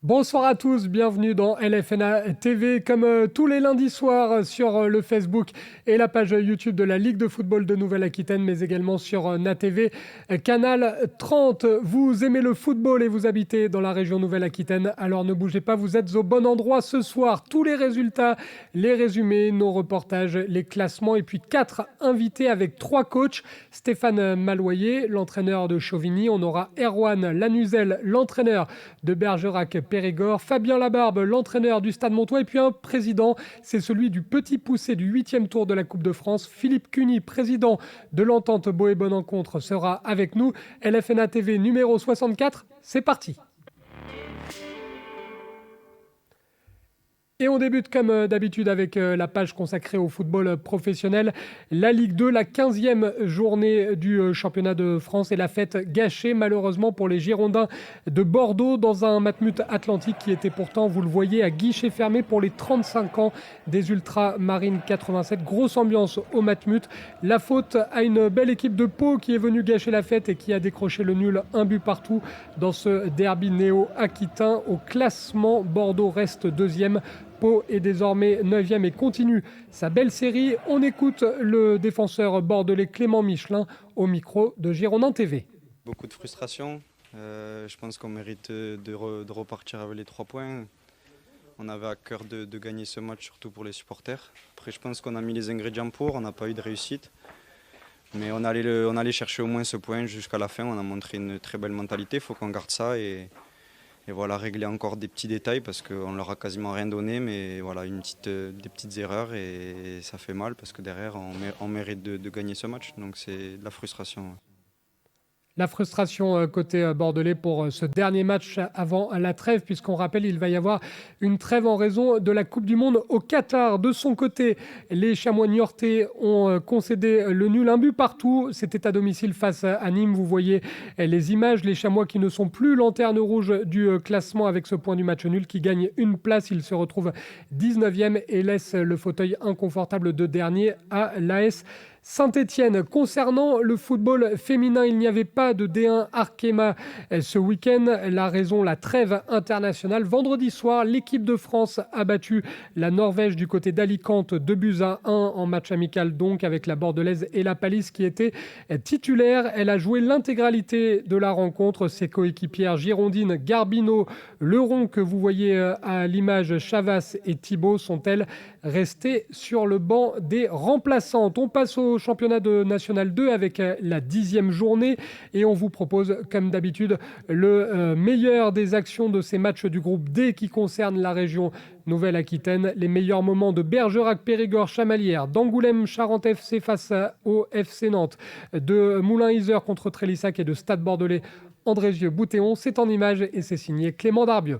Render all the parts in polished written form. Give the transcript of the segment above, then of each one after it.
Bonsoir à tous, bienvenue dans LFNA TV, comme tous les lundis soirs sur le Facebook et la page YouTube de la Ligue de football de Nouvelle-Aquitaine, mais également sur NATV, canal 30. Vous aimez le football et vous habitez dans la région Nouvelle-Aquitaine, alors ne bougez pas, vous êtes au bon endroit ce soir. Tous les résultats, les résumés, nos reportages, les classements et puis 4 invités avec 3 coachs. Stéphane Maloyer, l'entraîneur de Chauvigny, on aura Erwan Lanuzel, l'entraîneur de Bergerac-Périgord, Fabien Labarbe, l'entraîneur du Stade Montois, et puis un président, c'est celui du petit poussé du 8e tour de la Coupe de France. Philippe Cuny, président de l'entente Beau et Bonne Rencontre, sera avec nous. LFNA TV numéro 64, c'est parti. Et on débute comme d'habitude avec la page consacrée au football professionnel. La Ligue 2, la 15e journée du championnat de France et la fête gâchée malheureusement pour les Girondins de Bordeaux dans un Matmut Atlantique qui était pourtant, vous le voyez, à guichet fermé pour les 35 ans des Ultramarines 87. Grosse ambiance au Matmut. La faute à une belle équipe de Pau qui est venue gâcher la fête et qui a décroché le nul, un but partout dans ce derby néo-aquitain. Au classement, Bordeaux reste deuxième. Pau est désormais 9e et continue sa belle série. On écoute le défenseur bordelais Clément Michelin au micro de Girondins TV. Beaucoup de frustration. Je pense qu'on mérite de repartir avec les 3 points. On avait à cœur de gagner ce match, surtout pour les supporters. Après, je pense qu'on a mis les ingrédients pour, on n'a pas eu de réussite. Mais on allait chercher au moins ce point jusqu'à la fin. On a montré une très belle mentalité, il faut qu'on garde ça et voilà, régler encore des petits détails parce qu'on leur a quasiment rien donné, mais voilà, des petites erreurs et ça fait mal parce que derrière on mérite de gagner ce match, donc c'est de la frustration. La frustration côté bordelais pour ce dernier match avant la trêve, puisqu'on rappelle il va y avoir une trêve en raison de la Coupe du Monde au Qatar. De son côté, les Chamois niortais ont concédé le nul, un but partout. C'était à domicile face à Nîmes. Vous voyez les images, les Chamois qui ne sont plus lanterne rouge du classement avec ce point du match nul, qui gagne une place. Ils se retrouvent 19e et laissent le fauteuil inconfortable de dernier à l'AS Saint-Étienne. Concernant le football féminin, il n'y avait pas de D1 Arkema ce week-end. La raison, la trêve internationale. Vendredi soir, l'équipe de France a battu la Norvège du côté d'Alicante 2-1 en match amical, donc avec la Bordelaise et la Palisse qui était titulaire. Elle a joué l'intégralité de la rencontre. Ses coéquipières girondines Garbino, Leron que vous voyez à l'image, Chavas et Thibault sont-elles restées sur le banc des remplaçantes. On passe au championnat de National 2 avec la 10e journée et on vous propose comme d'habitude le meilleur des actions de ces matchs du groupe D qui concernent la région Nouvelle-Aquitaine. Les meilleurs moments de Bergerac-Périgord Chamalières, d'Angoulême Charente FC face au FC Nantes, de Moulins-Isère contre Trélissac et de Stade Bordelais Andrézieux-Boutéon. C'est en images et c'est signé Clément Darbieux.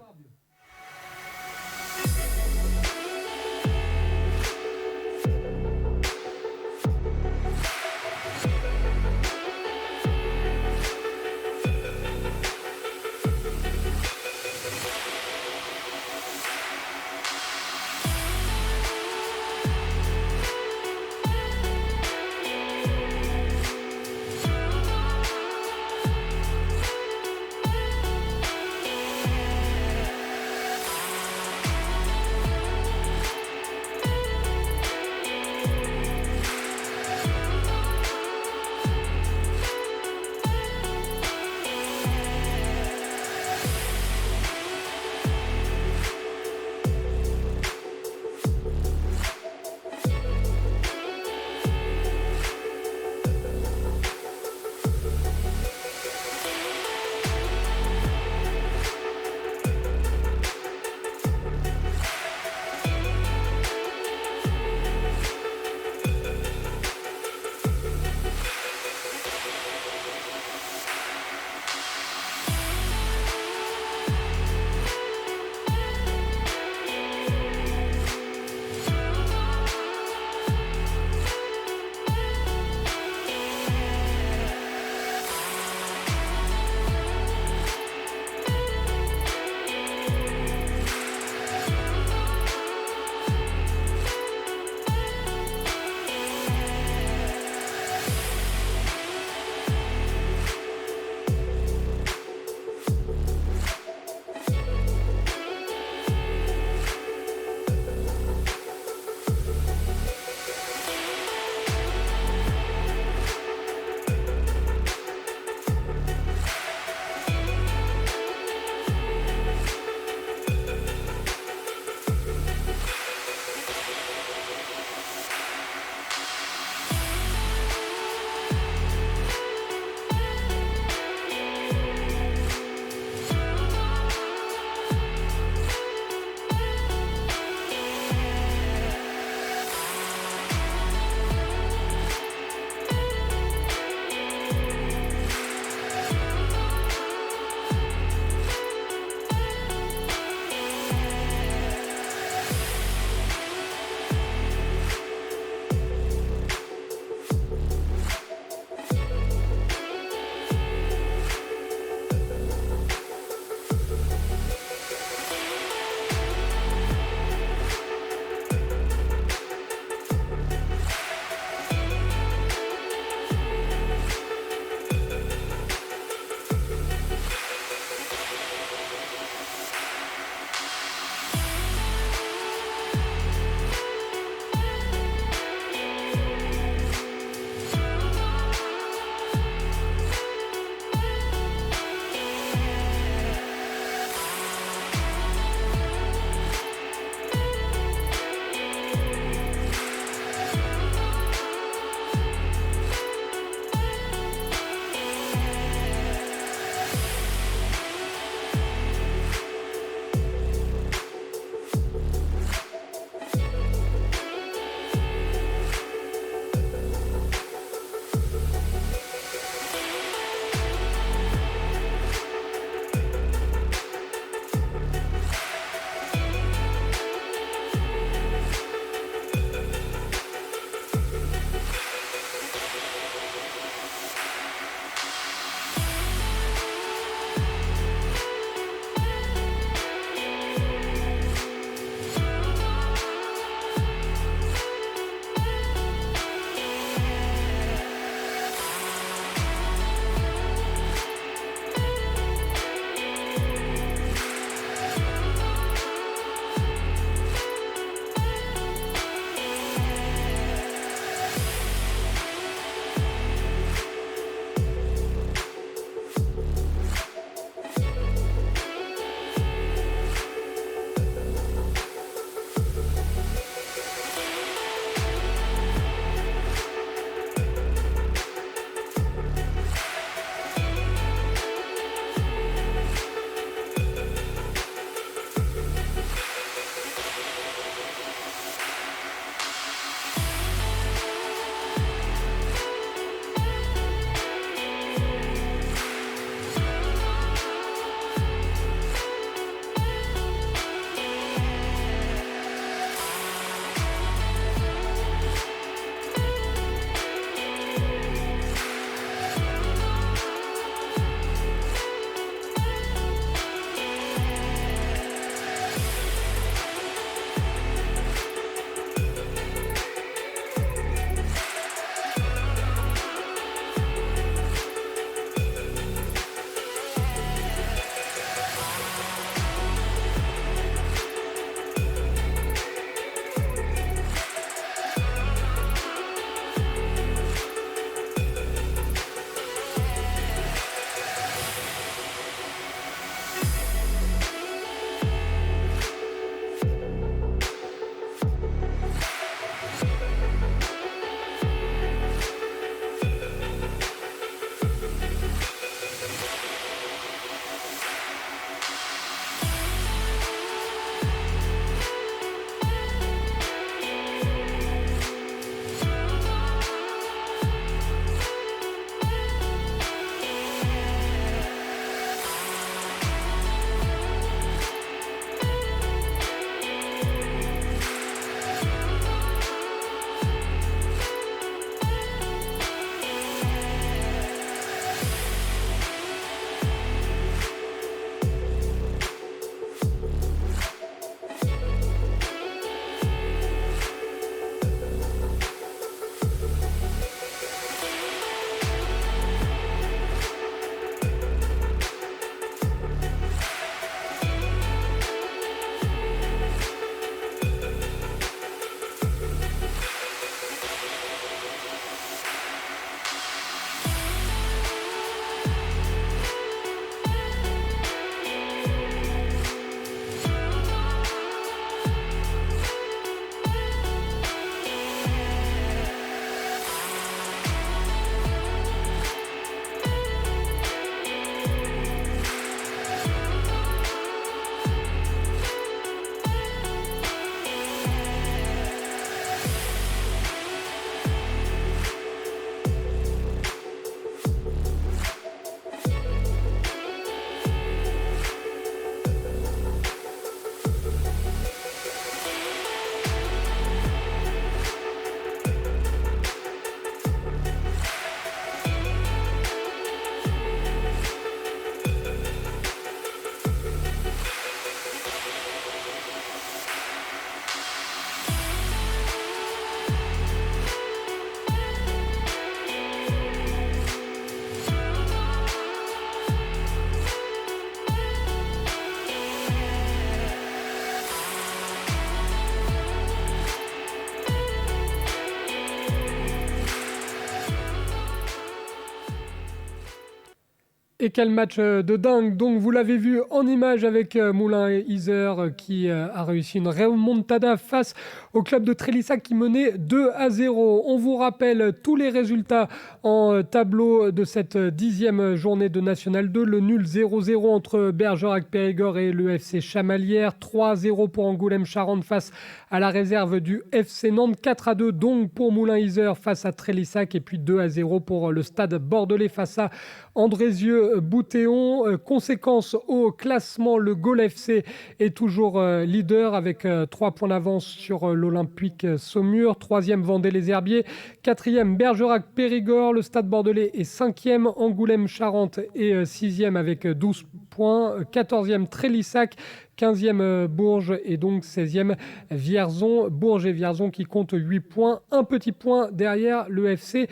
Et quel match de dingue. Donc vous l'avez vu en image avec Moulin-Isère qui a réussi une remontada face au club de Trélissac qui menait 2-0. On vous rappelle tous les résultats en tableau de cette 10e journée de National 2. Le nul 0-0 entre Bergerac-Périgord et le FC Chamalières. 3-0 pour Angoulême-Charente face à la réserve du FC Nantes. 4-2 donc pour Moulin-Isère face à Trélissac. Et puis 2-0 pour le stade bordelais face à Andrézieux-Boutéon. Conséquence au classement, le Gol FC est toujours leader avec 3 points d'avance sur l'Olympique Saumur. 3e Vendée-les-Herbiers. 4e Bergerac-Périgord. Le stade bordelais est 5e. Angoulême-Charente est 6e avec 12 points. 14e Trélissac. 15e Bourges et donc 16e Vierzon. Bourges et Vierzon qui comptent 8 points. Un petit point derrière le FC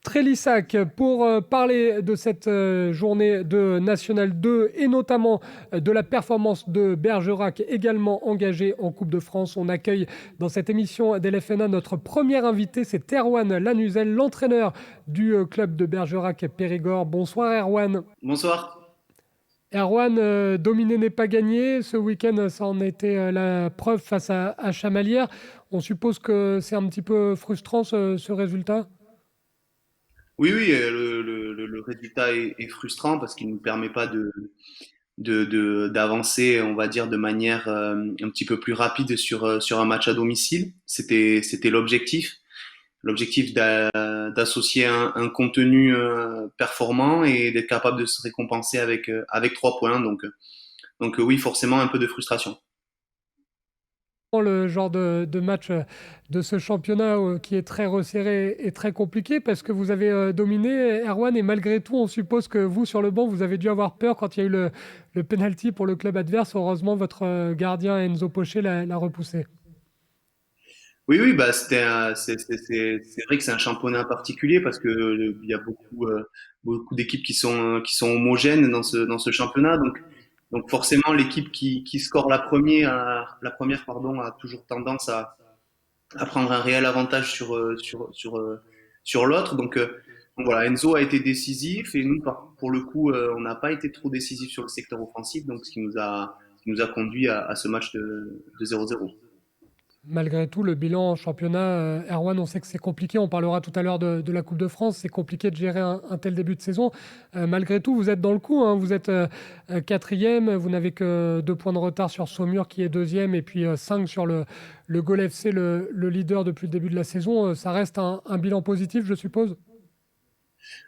Trélissac. Pour parler de cette journée de National 2 et notamment de la performance de Bergerac également engagé en Coupe de France, on accueille dans cette émission d'LFNA notre premier invité, c'est Erwan Lanuzel, l'entraîneur du club de Bergerac-Périgord. Bonsoir Erwan. Bonsoir. Erwan, dominer n'est pas gagné. Ce week-end, ça en a été la preuve face à Chamalières. On suppose que c'est un petit peu frustrant ce résultat. Oui, oui, le résultat est frustrant parce qu'il ne nous permet pas d'avancer, on va dire, de manière un petit peu plus rapide sur un match à domicile. C'était l'objectif. L'objectif d'associer un contenu performant et d'être capable de se récompenser avec 3 points. Donc oui, forcément, un peu de frustration. Le genre de match de ce championnat qui est très resserré et très compliqué parce que vous avez dominé Erwan et malgré tout on suppose que vous sur le banc vous avez dû avoir peur quand il y a eu le penalty pour le club adverse. Heureusement votre gardien Enzo Pochet l'a repoussé. Oui, oui, bah c'est vrai que c'est un championnat particulier parce que il y a beaucoup d'équipes qui sont homogènes dans ce championnat. Donc forcément, l'équipe qui score la première pardon, a toujours tendance à prendre un réel avantage sur l'autre. Donc voilà, Enzo a été décisif et nous, pour le coup, on n'a pas été trop décisif sur le secteur offensif, donc ce qui nous a conduit à ce match de 0-0. Malgré tout, le bilan en championnat, Erwan, on sait que c'est compliqué. On parlera tout à l'heure de la Coupe de France. C'est compliqué de gérer un tel début de saison. Malgré tout, vous êtes dans le coup, hein. Vous êtes quatrième. Vous n'avez que 2 points de retard sur Saumur qui est deuxième et puis 5 sur le Gol FC, le leader depuis le début de la saison. Ça reste un bilan positif, je suppose.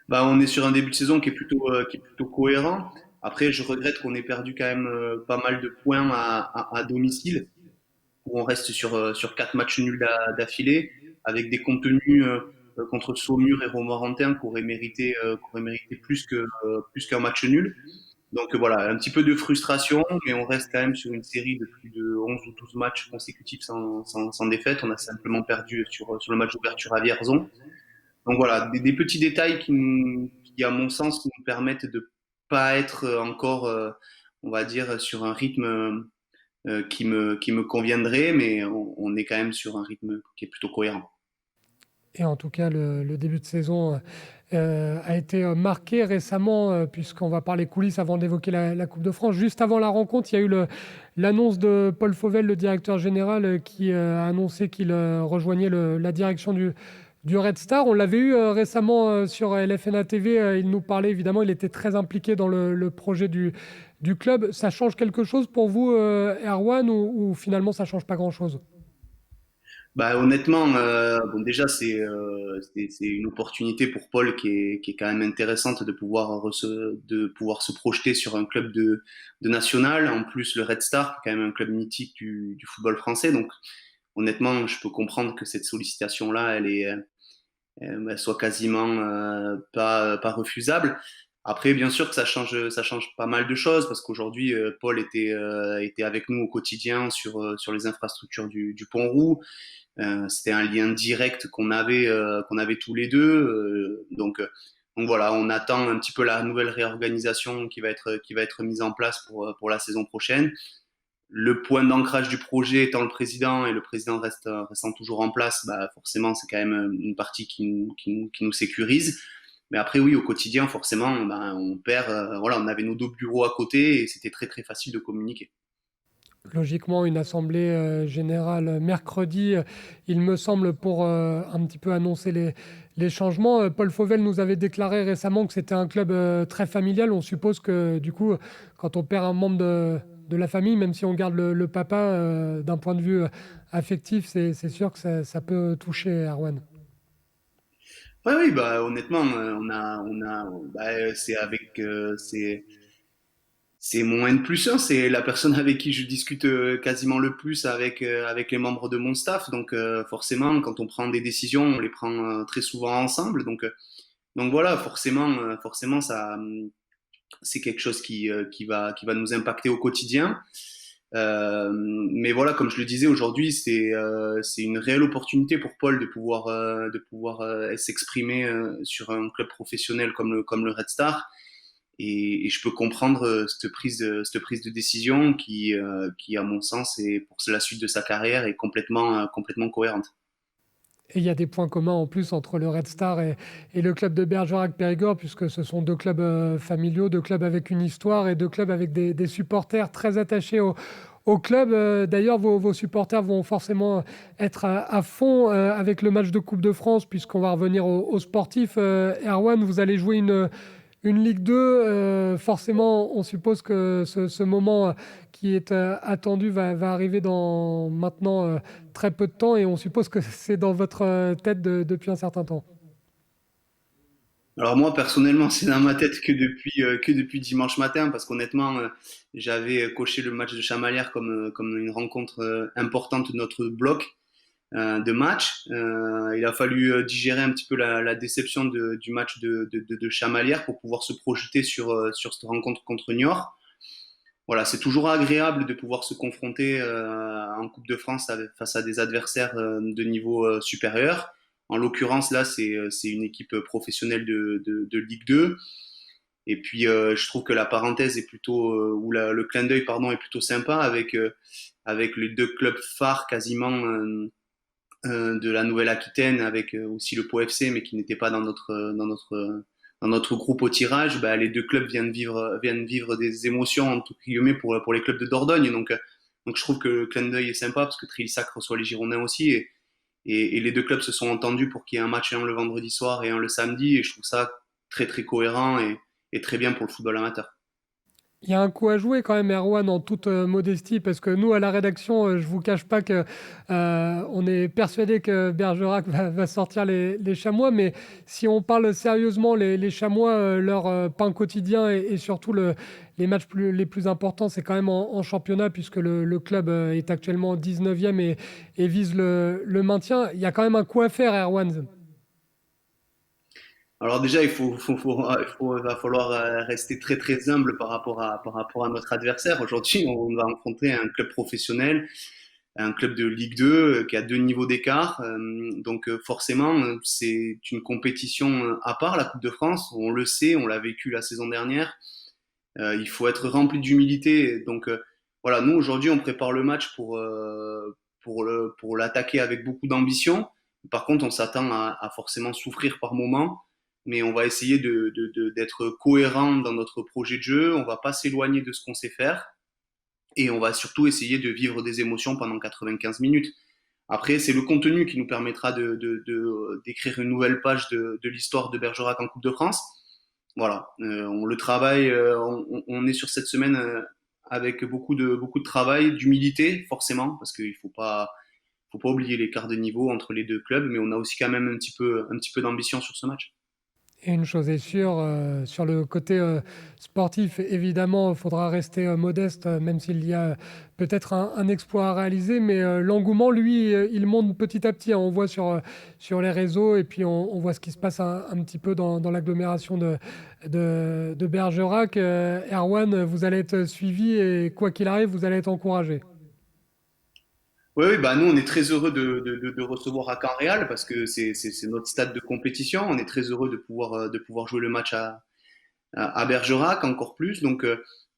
Bah, on est sur un début de saison qui est plutôt cohérent. Après, je regrette qu'on ait perdu quand même pas mal de points à domicile, où on reste sur 4 matchs nuls d'affilée, avec des contenus contre Saumur et Romorantin qui auraient mérité plus qu'un match nul. Donc voilà, un petit peu de frustration, mais on reste quand même sur une série de plus de 11 ou 12 matchs consécutifs sans défaite. On a simplement perdu sur le match d'ouverture à Vierzon. Donc voilà, des petits détails qui, à mon sens, nous permettent de pas être encore, on va dire, sur un rythme qui me conviendrait, mais on est quand même sur un rythme qui est plutôt cohérent. Et en tout cas, le début de saison a été marqué récemment, puisqu'on va parler coulisses avant d'évoquer la Coupe de France. Juste avant la rencontre, il y a eu l'annonce de Paul Fauvel, le directeur général, qui a annoncé qu'il rejoignait la direction du Red Star. On l'avait eu récemment sur LFNA TV. Il nous parlait, évidemment, il était très impliqué dans le projet du club. Ça change quelque chose pour vous, Erwan, ou finalement ça ne change pas grand-chose? Bah, honnêtement, bon, déjà, c'est une opportunité pour Paul qui est quand même intéressante de pouvoir se projeter sur un club de national. En plus, le Red Star, qui est quand même un club mythique du football français. Donc, honnêtement, je peux comprendre que cette sollicitation-là, elle soit quasiment pas refusable. Après, bien sûr que ça change pas mal de choses parce qu'aujourd'hui, Paul était avec nous au quotidien sur les infrastructures du Pont-Roux. C'était un lien direct qu'on avait tous les deux. Donc voilà, on attend un petit peu la nouvelle réorganisation qui va être mise en place pour la saison prochaine. Le point d'ancrage du projet étant le président et le président restant toujours en place, bah forcément c'est quand même une partie qui nous sécurise. Mais après, oui, au quotidien, forcément, ben, on perd. Voilà, on avait nos deux bureaux à côté et c'était très très facile de communiquer. Logiquement, une assemblée générale mercredi, il me semble, pour un petit peu annoncer les changements. Paul Fauvel nous avait déclaré récemment que c'était un club très familial. On suppose que, du coup, quand on perd un membre de la famille, même si on garde le papa, d'un point de vue affectif, c'est sûr que ça peut toucher Erwan. Ouais, oui, bah honnêtement, bah, c'est mon N plus 1, c'est la personne avec qui je discute quasiment le plus avec les membres de mon staff. Donc forcément, quand on prend des décisions, on les prend très souvent ensemble. Donc voilà, forcément, c'est quelque chose qui va nous impacter au quotidien. Mais voilà, comme je le disais aujourd'hui, c'est une réelle opportunité pour Paul de pouvoir s'exprimer sur un club professionnel comme le Red Star. Et je peux comprendre cette prise de décision qui, à mon sens, et pour la suite de sa carrière, est complètement cohérente. Et il y a des points communs en plus entre le Red Star et le club de Bergerac-Périgord, puisque ce sont deux clubs familiaux, deux clubs avec une histoire et deux clubs avec des supporters très attachés au club. D'ailleurs, vos supporters vont forcément être à fond avec le match de Coupe de France, puisqu'on va revenir aux sportifs. Erwan, vous allez jouer une Ligue 2, forcément, on suppose que ce moment qui est attendu va arriver dans maintenant très peu de temps et on suppose que c'est dans votre tête depuis un certain temps. Alors moi, personnellement, c'est dans ma tête que depuis dimanche matin, parce qu'honnêtement, j'avais coché le match de Chamalières comme une rencontre importante de notre bloc de match. Il a fallu digérer un petit peu la déception du match de Chamalières pour pouvoir se projeter sur cette rencontre contre Niort. Voilà, c'est toujours agréable de pouvoir se confronter en Coupe de France face à des adversaires de niveau supérieur. En l'occurrence, là, c'est une équipe professionnelle de Ligue 2. Et puis, je trouve que la parenthèse est plutôt, ou le clin d'œil, pardon, est plutôt sympa avec les deux clubs phares quasiment de la Nouvelle-Aquitaine, avec aussi le Pau FC, mais qui n'était pas dans notre groupe au tirage. Bah, les deux clubs viennent vivre des émotions entre guillemets pour les clubs de Dordogne. Donc je trouve que le clin d'œil est sympa parce que Trilsac reçoit les Girondins aussi et les deux clubs se sont entendus pour qu'il y ait un match un le vendredi soir et un le samedi et je trouve ça très très cohérent et très bien pour le football amateur. Il y a un coup à jouer quand même, Erwan, en toute modestie, parce que nous, à la rédaction, je vous cache pas que on est persuadé que Bergerac va sortir les chamois, mais si on parle sérieusement, les chamois, leur pain quotidien et surtout les matchs les plus importants, c'est quand même en championnat, puisque le club est actuellement 19e et vise le maintien. Il y a quand même un coup à faire, Erwan. Alors déjà, il va falloir rester très très humble par rapport à notre adversaire. Aujourd'hui, on va affronter un club professionnel, un club de Ligue 2 qui a deux niveaux d'écart. Donc forcément, c'est une compétition à part, la Coupe de France. On le sait, on l'a vécu la saison dernière. Il faut être rempli d'humilité. Donc voilà, nous aujourd'hui, on prépare le match pour l'attaquer avec beaucoup d'ambition. Par contre, on s'attend à forcément souffrir par moment, mais on va essayer d'être cohérent dans notre projet de jeu. On va pas s'éloigner de ce qu'on sait faire et on va surtout essayer de vivre des émotions pendant 95 minutes. Après, c'est le contenu qui nous permettra d'écrire une nouvelle page de l'histoire de Bergerac en Coupe de France. Voilà, on le travaille, on est sur cette semaine avec beaucoup de travail, d'humilité forcément, parce qu'il faut pas oublier l'écart de niveau entre les deux clubs, mais on a aussi quand même un petit peu d'ambition sur ce match. Et une chose est sûre, sur le côté sportif, évidemment, il faudra rester modeste, même s'il y a peut-être un exploit à réaliser. Mais l'engouement, lui, il monte petit à petit, hein. On voit sur les réseaux et puis on voit ce qui se passe un petit peu dans l'agglomération de Bergerac. Erwan, vous allez être suivi et quoi qu'il arrive, vous allez être encouragé. Oui, oui, bah nous on est très heureux de recevoir à Caen-Réal parce que c'est notre stade de compétition. On est très heureux de pouvoir jouer le match à Bergerac encore plus. Donc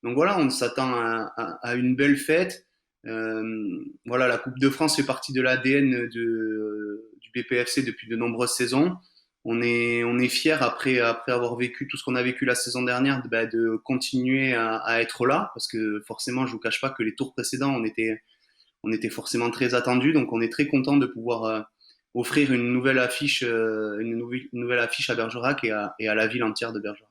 voilà, on s'attend à une belle fête. Voilà, la Coupe de France fait partie de l'ADN du BPFC depuis de nombreuses saisons. on est fiers après avoir vécu tout ce qu'on a vécu la saison dernière, de continuer à être là, parce que forcément, je vous cache pas que les tours précédents, on était forcément très attendus, donc on est très content de pouvoir offrir une nouvelle affiche à Bergerac et à la ville entière de Bergerac.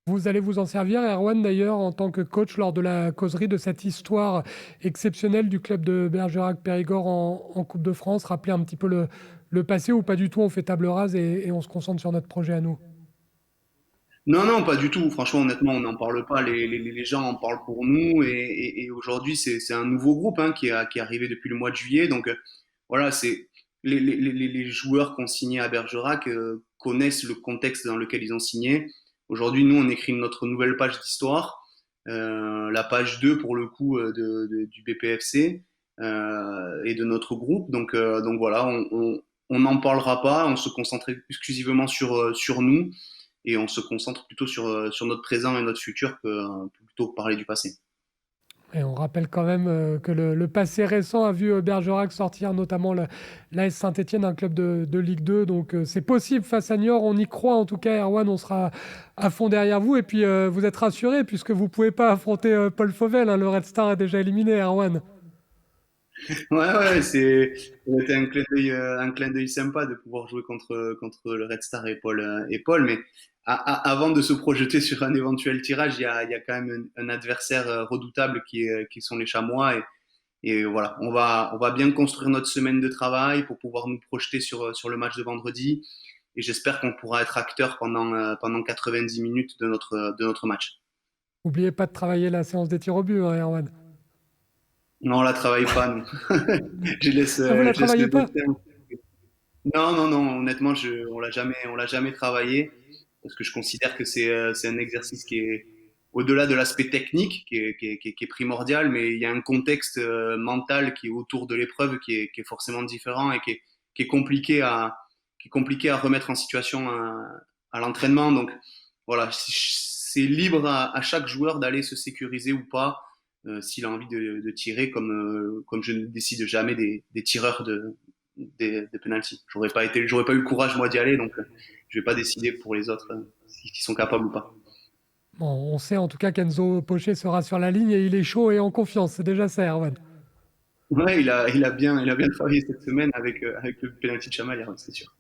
Vous allez vous en servir, Erwan, d'ailleurs, en tant que coach lors de la causerie de cette histoire exceptionnelle du club de Bergerac-Périgord en Coupe de France. Rappeler un petit peu le passé ou pas du tout, on fait table rase et on se concentre sur notre projet à nous. Non, non, pas du tout. Franchement, honnêtement, on n'en parle pas. Les gens en parlent pour nous. Et aujourd'hui, c'est un nouveau groupe hein, qui est arrivé depuis le mois de juillet. Donc, voilà, c'est les joueurs qu'on signé à Bergerac connaissent le contexte dans lequel ils ont signé. Aujourd'hui, nous, on écrit notre nouvelle page d'histoire, la page 2 pour le coup du BPFC et de notre groupe. Donc voilà, on n'en parlera pas. On se concentre exclusivement sur nous et on se concentre plutôt sur notre présent et notre futur que plutôt que parler du passé. Et on rappelle quand même que le passé récent a vu Bergerac sortir notamment l'AS Saint-Etienne, un club de Ligue 2. Donc c'est possible face à Niort, on y croit en tout cas, Erwan, on sera à fond derrière vous. Et puis vous êtes rassuré puisque vous ne pouvez pas affronter Paul Fauvel, hein, le Red Star est déjà éliminé, Erwan. Ouais, ouais, c'était un clin d'œil sympa de pouvoir jouer contre le Red Star et Paul. Mais avant de se projeter sur un éventuel tirage, il y a quand même un adversaire redoutable qui sont les Chamois. Et voilà, on va bien construire notre semaine de travail pour pouvoir nous projeter sur le match de vendredi. Et j'espère qu'on pourra être acteur pendant 90 minutes de notre match. N'oubliez pas de travailler la séance des tirs au but, hein, Erwan. Non, on la travaille pas, nous. Je laisse, Ah, vous la je laisse travaillez le pas? destin. Non, non, non, honnêtement, on l'a jamais travaillé parce que je considère que c'est un exercice qui est au-delà de l'aspect technique, qui est primordial, mais il y a un contexte mental qui est autour de l'épreuve qui est forcément différent et qui est compliqué à remettre en situation à l'entraînement. Donc voilà, c'est libre à chaque joueur d'aller se sécuriser ou pas s'il a envie de tirer, comme je ne décide jamais des tireurs des penalties. J'aurais pas eu le courage moi d'y aller, donc je vais pas décider pour les autres s'ils sont capables ou pas. Bon, on sait en tout cas qu'Enzo Pochet sera sur la ligne et il est chaud et en confiance. C'est déjà ça, Erwan. Ouais, il a bien travaillé cette semaine avec le penalty de Chamalia, ouais, c'est sûr.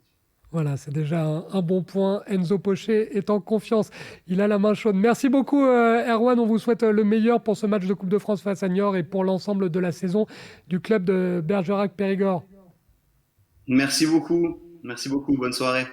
Voilà, c'est déjà un bon point. Enzo Pochet est en confiance. Il a la main chaude. Merci beaucoup, Erwan. On vous souhaite le meilleur pour ce match de Coupe de France face à Niort et pour l'ensemble de la saison du club de Bergerac-Périgord. Merci beaucoup, bonne soirée.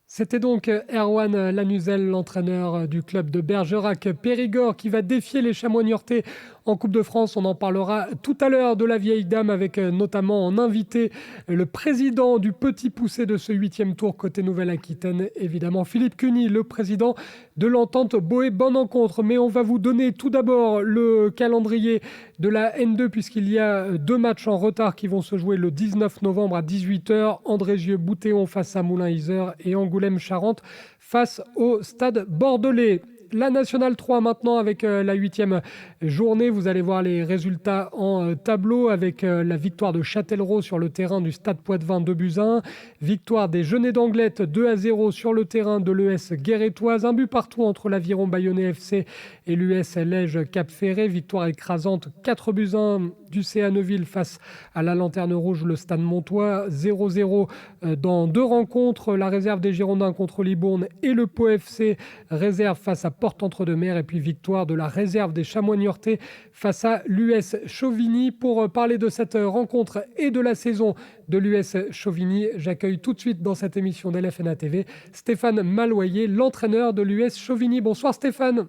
C'était donc Erwan Lanuzel, l'entraîneur du club de Bergerac-Périgord, qui va défier les Chamois niortais en Coupe de France. On en parlera tout à l'heure de la vieille dame, avec notamment en invité le président du Petit Poucet de ce 8e tour côté Nouvelle-Aquitaine, évidemment Philippe Cuny, le président de l'entente Boé Bonne Rencontre. Mais on va vous donner tout d'abord le calendrier de la N2, puisqu'il y a 2 matchs en retard qui vont se jouer le 19 novembre à 18h. Andrézieux-Boutéon face à Moulins-Isère et Angoulême-Charente face au Stade Bordelais. La Nationale 3 maintenant avec la 8e journée. Vous allez voir les résultats en tableau avec la victoire de Châtellerault sur le terrain du Stade Poitvin 2-1. Victoire des Genêts d'Anglet 2-0 sur le terrain de l'ES Guérétoise. Un but partout entre l'Aviron Bayonnais FC et l'US Lège Cap-Ferré. Victoire écrasante 4-1 du CA Neuville face à la Lanterne Rouge, le Stade Montois. 0-0 dans 2 rencontres. La réserve des Girondins contre Libourne et le Pau FC réserve face à Porte-Entre-deux-Mers. Et puis victoire de la réserve des Chamois niortais face à l'US Chauvigny. Pour parler de cette rencontre et de la saison de l'US Chauvigny, j'accueille tout de suite dans cette émission d'LFNA TV Stéphane Maloyer, l'entraîneur de l'US Chauvigny. Bonsoir Stéphane.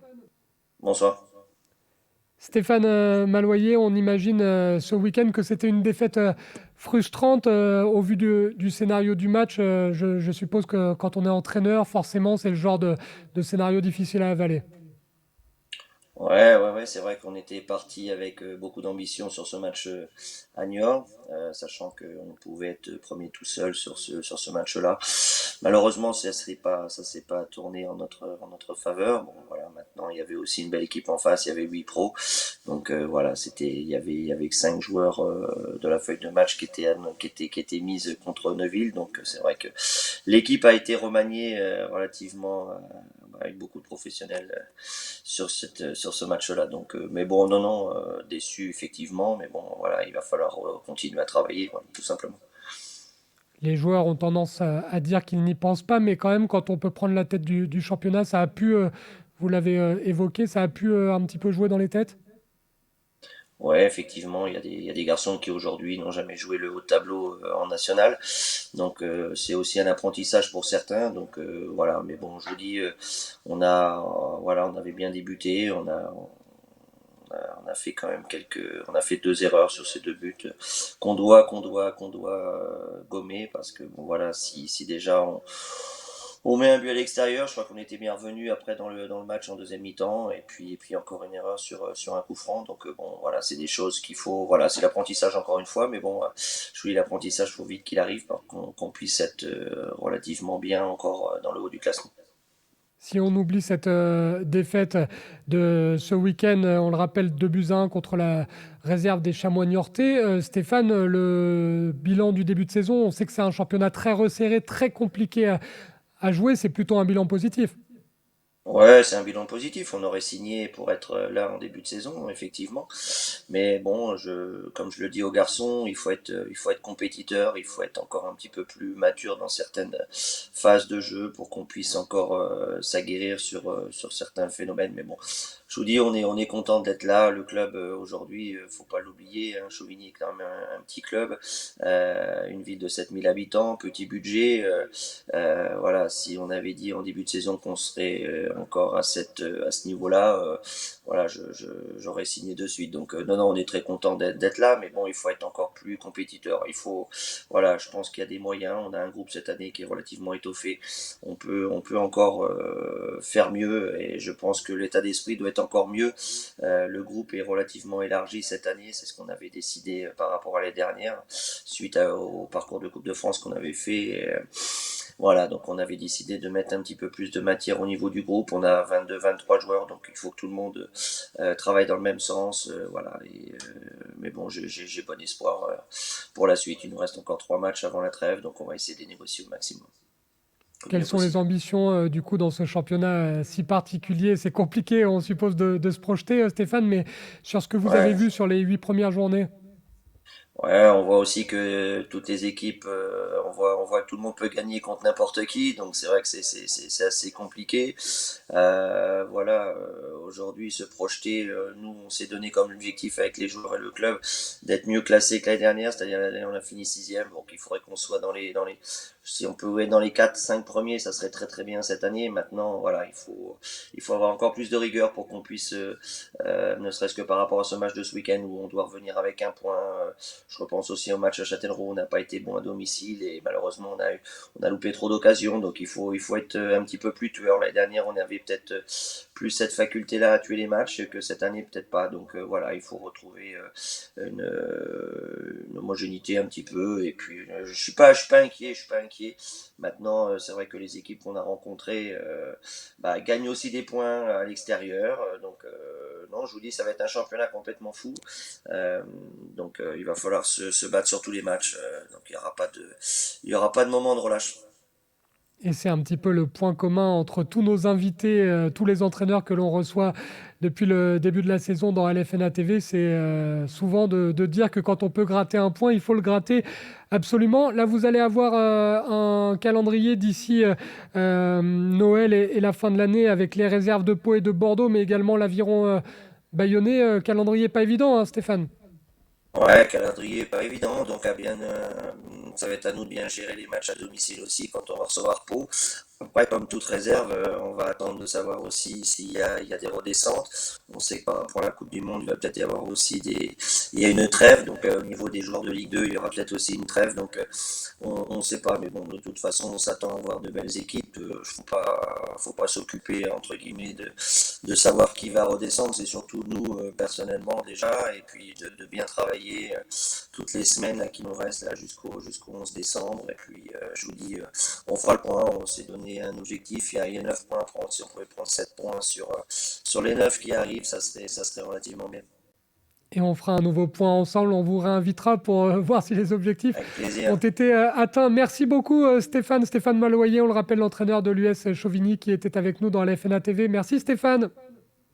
Bonsoir. Stéphane Maloyer, on imagine ce week-end que c'était une défaite frustrante au vu du scénario du match. Je suppose que quand on est entraîneur, forcément, c'est le genre de scénario difficile à avaler. Ouais, c'est vrai qu'on était parti avec beaucoup d'ambition sur ce match à Niort, sachant qu'on pouvait être premier tout seul sur ce match-là. Malheureusement, ça s'est pas tourné en notre faveur. Bon, voilà, maintenant il y avait aussi une belle équipe en face, il y avait 8 pros, donc voilà, il y avait 5 joueurs de la feuille de match qui étaient mises contre Neuville, donc c'est vrai que l'équipe a été remaniée relativement avec beaucoup de professionnels sur ce match-là. Donc, mais bon, non, déçu effectivement, mais bon, voilà, il va falloir continuer à travailler, quoi, tout simplement. Les joueurs ont tendance à dire qu'ils n'y pensent pas, mais quand même, quand on peut prendre la tête du championnat, ça a pu, vous l'avez évoqué, ça a pu un petit peu jouer dans les têtes. Ouais, effectivement, il y a des garçons qui aujourd'hui n'ont jamais joué le haut de tableau en national. Donc c'est aussi un apprentissage pour certains. Donc voilà, mais bon, je vous dis, voilà, on avait bien débuté, on a fait quand même on a fait 2 erreurs sur ces 2 buts qu'on doit gommer parce que bon voilà, si déjà on met un but à l'extérieur, je crois qu'on était bien revenu après dans le match en deuxième mi-temps et puis encore une erreur sur un coup franc. Donc bon voilà, c'est des choses qu'il faut, voilà, c'est l'apprentissage encore une fois, mais bon, je vous dis l'apprentissage, il faut vite qu'il arrive pour qu'on puisse être relativement bien encore dans le haut du classement. Si on oublie cette défaite de ce week-end, on le rappelle, 2-1 contre la réserve des Chamois niortais. Stéphane, le bilan du début de saison, on sait que c'est un championnat très resserré, très compliqué à jouer. C'est plutôt un bilan positif. Ouais, c'est un bilan positif. On aurait signé pour être là en début de saison, effectivement. Mais bon, comme je le dis aux garçons, il faut être compétiteur, il faut être encore un petit peu plus mature dans certaines phases de jeu pour qu'on puisse encore s'aguerrir sur certains phénomènes. Mais bon, je vous dis, on est content d'être là. Le club aujourd'hui, faut pas l'oublier, hein, Chauvigny est quand même un petit club, une ville de 7000 habitants, petit budget. Voilà, si on avait dit en début de saison qu'on serait encore à ce niveau-là, voilà, j'aurais signé de suite. Donc non, on est très content d'être là, mais bon, il faut être encore plus compétiteur. Voilà, je pense qu'il y a des moyens. On a un groupe cette année qui est relativement étoffé. On peut encore faire mieux, et je pense que l'état d'esprit doit être encore mieux. Le groupe est relativement élargi cette année, c'est ce qu'on avait décidé par rapport à l'année dernière, suite au parcours de Coupe de France qu'on avait fait. Voilà, donc on avait décidé de mettre un petit peu plus de matière au niveau du groupe. On a 22-23 joueurs, donc il faut que tout le monde travaille dans le même sens. Voilà, mais bon, j'ai bon espoir pour la suite. Il nous reste encore 3 matchs avant la trêve, donc on va essayer de les négocier au maximum. Au Quelles mieux sont les possible. ambitions du coup dans ce championnat si particulier? C'est compliqué, on suppose, de se projeter, Stéphane, mais sur ce que vous avez Ouais. vu sur les 8 premières journées. Ouais, on voit aussi que toutes les équipes, on voit que tout le monde peut gagner contre n'importe qui, donc c'est vrai que c'est assez compliqué. Voilà, aujourd'hui se projeter, nous on s'est donné comme objectif avec les joueurs et le club d'être mieux classé que l'année dernière, c'est-à-dire l'année dernière on a fini sixième, donc il faudrait qu'on soit si on peut être dans les 4-5 premiers, ça serait très très bien cette année. Maintenant, voilà, il faut avoir encore plus de rigueur pour qu'on puisse, ne serait-ce que par rapport à ce match de ce week-end où on doit revenir avec un point. Je repense aussi au match à Châtellerault, on n'a pas été bon à domicile et malheureusement on a loupé trop d'occasions, donc il faut être un petit peu plus tueur. L'année dernière, on avait peut-être plus cette faculté-là à tuer les matchs que cette année, peut-être pas. Donc voilà, il faut retrouver une homogénéité un petit peu. Et puis je suis pas inquiet, je suis pas inquiet. Maintenant, c'est vrai que les équipes qu'on a rencontrées gagnent aussi des points à l'extérieur. Donc non, je vous dis, ça va être un championnat complètement fou. Euh, donc il va falloir se battre sur tous les matchs. Donc il y aura pas de moment de relâche. Et c'est un petit peu le point commun entre tous nos invités, tous les entraîneurs que l'on reçoit depuis le début de la saison dans LFNA TV, c'est souvent de dire que quand on peut gratter un point, il faut le gratter absolument. Là, vous allez avoir un calendrier d'ici Noël et la fin de l'année avec les réserves de Pau et de Bordeaux, mais également l'aviron bayonnais. Calendrier pas évident, hein, Stéphane. Ouais, calendrier pas évident, donc ça va être à nous de bien gérer les matchs à domicile aussi quand on va recevoir Pau. Après, comme toute réserve, on va attendre de savoir aussi s'il y a des redescentes. On sait que pour la Coupe du Monde, il va peut-être y avoir aussi il y a une trêve, donc au niveau des joueurs de Ligue 2, il y aura peut-être aussi une trêve, donc on ne sait pas, mais bon, de toute façon, on s'attend à voir de belles équipes. Faut pas s'occuper, entre guillemets, de savoir qui va redescendre, c'est surtout nous, personnellement, déjà, et puis de bien travailler toutes les semaines là, qui nous restent là, jusqu'au 11 décembre, et puis je vous dis, on fera le point, on s'est donné un objectif, il y a 9 points à prendre, si on pouvait prendre 7 points sur les 9 qui arrivent, ça serait relativement bien. Et on fera un nouveau point ensemble. On vous réinvitera pour voir si les objectifs ont été atteints. Merci beaucoup Stéphane. Stéphane Maloyer, on le rappelle, l'entraîneur de l'US Chauvigny qui était avec nous dans la FNA TV. Merci Stéphane.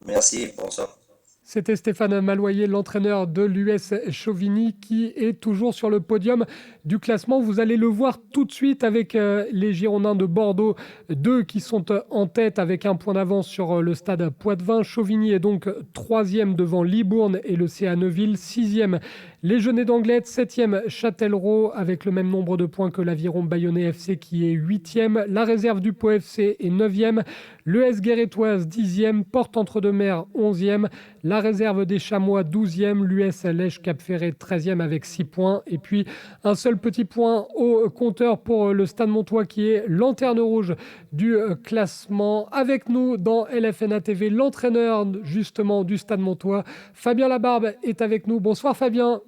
Merci, bonsoir. C'était Stéphane Maloyer, l'entraîneur de l'US Chauvigny, qui est toujours sur le podium du classement. Vous allez le voir tout de suite avec les Girondins de Bordeaux, 2 qui sont en tête avec un point d'avance sur le stade Poitevin. Chauvigny est donc 3e devant Libourne et le CA Neuville, 6e les Genêts d'Anglet, 7e Châtellerault avec le même nombre de points que l'Aviron Bayonnais FC qui est 8e. La réserve du Pau FC est 9e. L'ES Guérétoise 10e, Porte-Entre-deux-Mers 11e, la réserve des Chamois 12e, l'US Lèche Cap-Ferré 13e avec 6 points. Et puis un seul petit point au compteur pour le Stade Montois qui est lanterne rouge du classement. Avec nous dans LFNA TV, l'entraîneur justement du Stade Montois, Fabien Labarbe est avec nous. Bonsoir Fabien.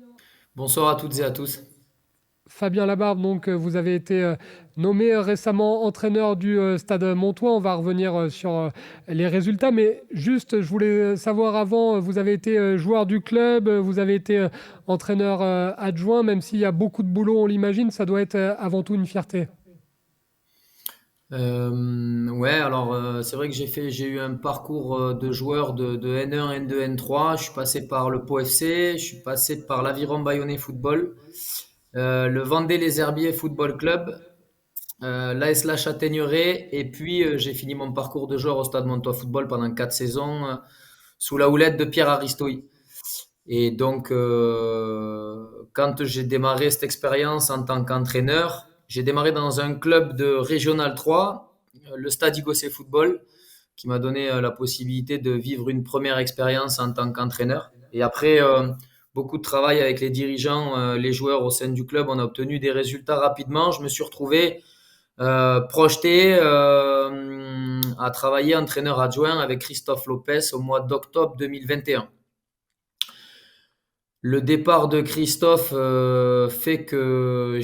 Bonsoir à toutes et à tous. Fabien Labarbe, donc vous avez été nommé récemment entraîneur du Stade Montois. On va revenir sur les résultats, mais juste, je voulais savoir avant, vous avez été joueur du club, vous avez été entraîneur adjoint, même s'il y a beaucoup de boulot, on l'imagine, ça doit être avant tout une fierté. Ouais, alors c'est vrai que j'ai eu un parcours de joueur de N1, N2, N3. Je suis passé par le Pau FC, je suis passé par l'Aviron Bayonnais Football, le Vendée Les Herbiers Football Club, l'AS La Châtaigneraie, et puis j'ai fini mon parcours de joueur au Stade Montois Football pendant 4 saisons sous la houlette de Pierre Aristoï. Et donc, quand j'ai démarré cette expérience en tant qu'entraîneur, j'ai démarré dans un club de Régional 3, le Stade Ygossé Football, qui m'a donné la possibilité de vivre une première expérience en tant qu'entraîneur. Et après, beaucoup de travail avec les dirigeants, les joueurs au sein du club, on a obtenu des résultats rapidement. Je me suis retrouvé projeté à travailler entraîneur adjoint avec Christophe Lopez au mois d'octobre 2021. Le départ de Christophe fait que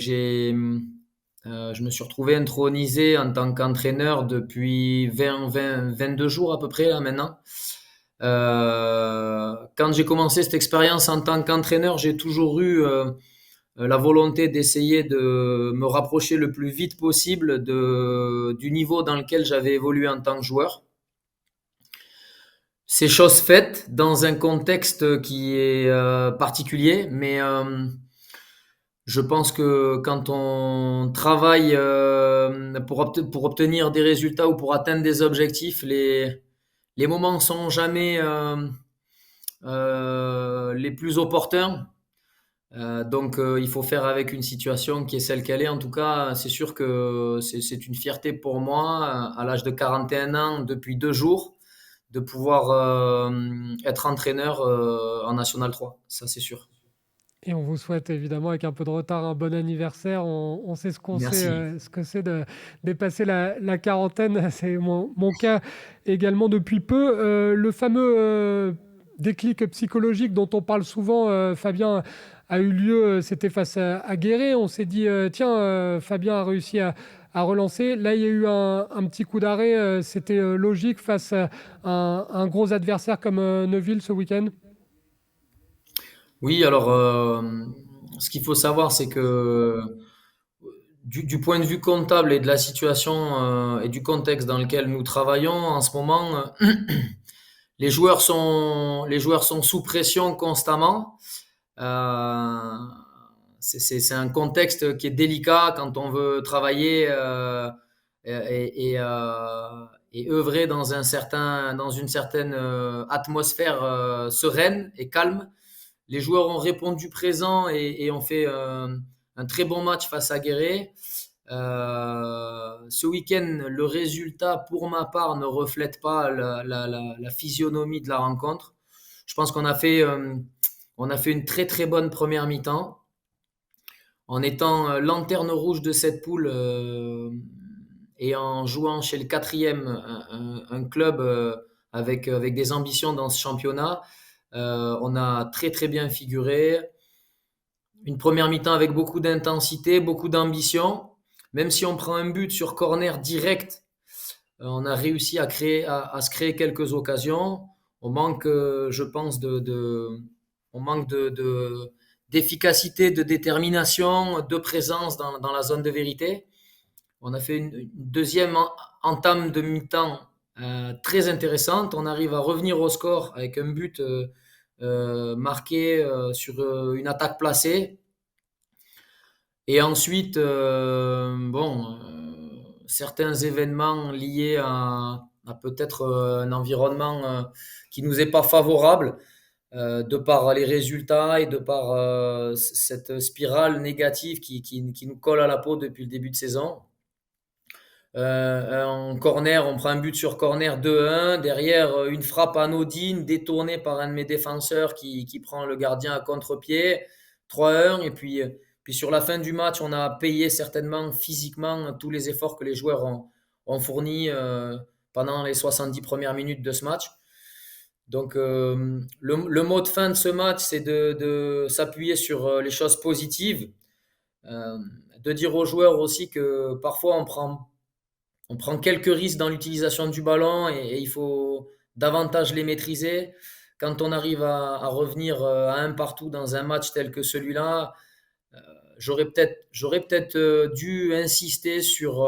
je me suis retrouvé intronisé en tant qu'entraîneur depuis 22 jours à peu près là maintenant. Quand j'ai commencé cette expérience en tant qu'entraîneur, j'ai toujours eu la volonté d'essayer de me rapprocher le plus vite possible du niveau dans lequel j'avais évolué en tant que joueur. C'est chose faite dans un contexte qui est particulier, mais je pense que quand on travaille pour obtenir des résultats ou pour atteindre des objectifs, les moments ne sont jamais les plus opportuns. Donc il faut faire avec une situation qui est celle qu'elle est. En tout cas, c'est sûr que c'est une fierté pour moi, à l'âge de 41 ans, depuis 2 jours, de pouvoir être entraîneur en National 3, ça c'est sûr. Et on vous souhaite évidemment, avec un peu de retard, un bon anniversaire. On sait ce que c'est de dépasser la quarantaine. C'est mon cas également depuis peu. Le fameux déclic psychologique dont on parle souvent, Fabien, a eu lieu, c'était face à Guéret. On s'est dit, tiens, Fabien a réussi à relancer. Là, il y a eu un petit coup d'arrêt. C'était logique face à un gros adversaire comme Neuville ce week-end. Oui, alors ce qu'il faut savoir, c'est que du point de vue comptable et de la situation et du contexte dans lequel nous travaillons en ce moment, les joueurs sont sous pression constamment. C'est un contexte qui est délicat quand on veut travailler et œuvrer dans une certaine atmosphère sereine et calme. Les joueurs ont répondu présent et ont fait un très bon match face à Guéret. Ce week-end, le résultat, pour ma part, ne reflète pas la physionomie de la rencontre. Je pense qu'on a fait une très très bonne première mi-temps. En étant lanterne rouge de cette poule et en jouant chez le 4e, un club avec des ambitions dans ce championnat, on a très très bien figuré. Une première mi-temps avec beaucoup d'intensité, beaucoup d'ambition. Même si on prend un but sur corner direct, on a réussi à se créer quelques occasions. On manque, je pense, on manque d'efficacité, de détermination, de présence dans la zone de vérité. On a fait une deuxième entame de mi-temps très intéressante. On arrive à revenir au score avec un but marqué sur une attaque placée. Et ensuite, certains événements liés à peut-être un environnement qui nous est pas favorable, de par les résultats et de par cette spirale négative qui nous colle à la peau depuis le début de saison. En corner, on prend un but sur corner 2-1. Derrière, une frappe anodine détournée par un de mes défenseurs qui prend le gardien à contre-pied. 3-1. Et puis sur la fin du match, on a payé certainement physiquement tous les efforts que les joueurs ont fournis pendant les 70 premières minutes de ce match. Donc le mot de fin de ce match, c'est de s'appuyer sur les choses positives. De dire aux joueurs aussi que parfois on prend quelques risques dans l'utilisation du ballon et il faut davantage les maîtriser. Quand on arrive à revenir à un partout dans un match tel que celui-là, j'aurais peut-être dû insister sur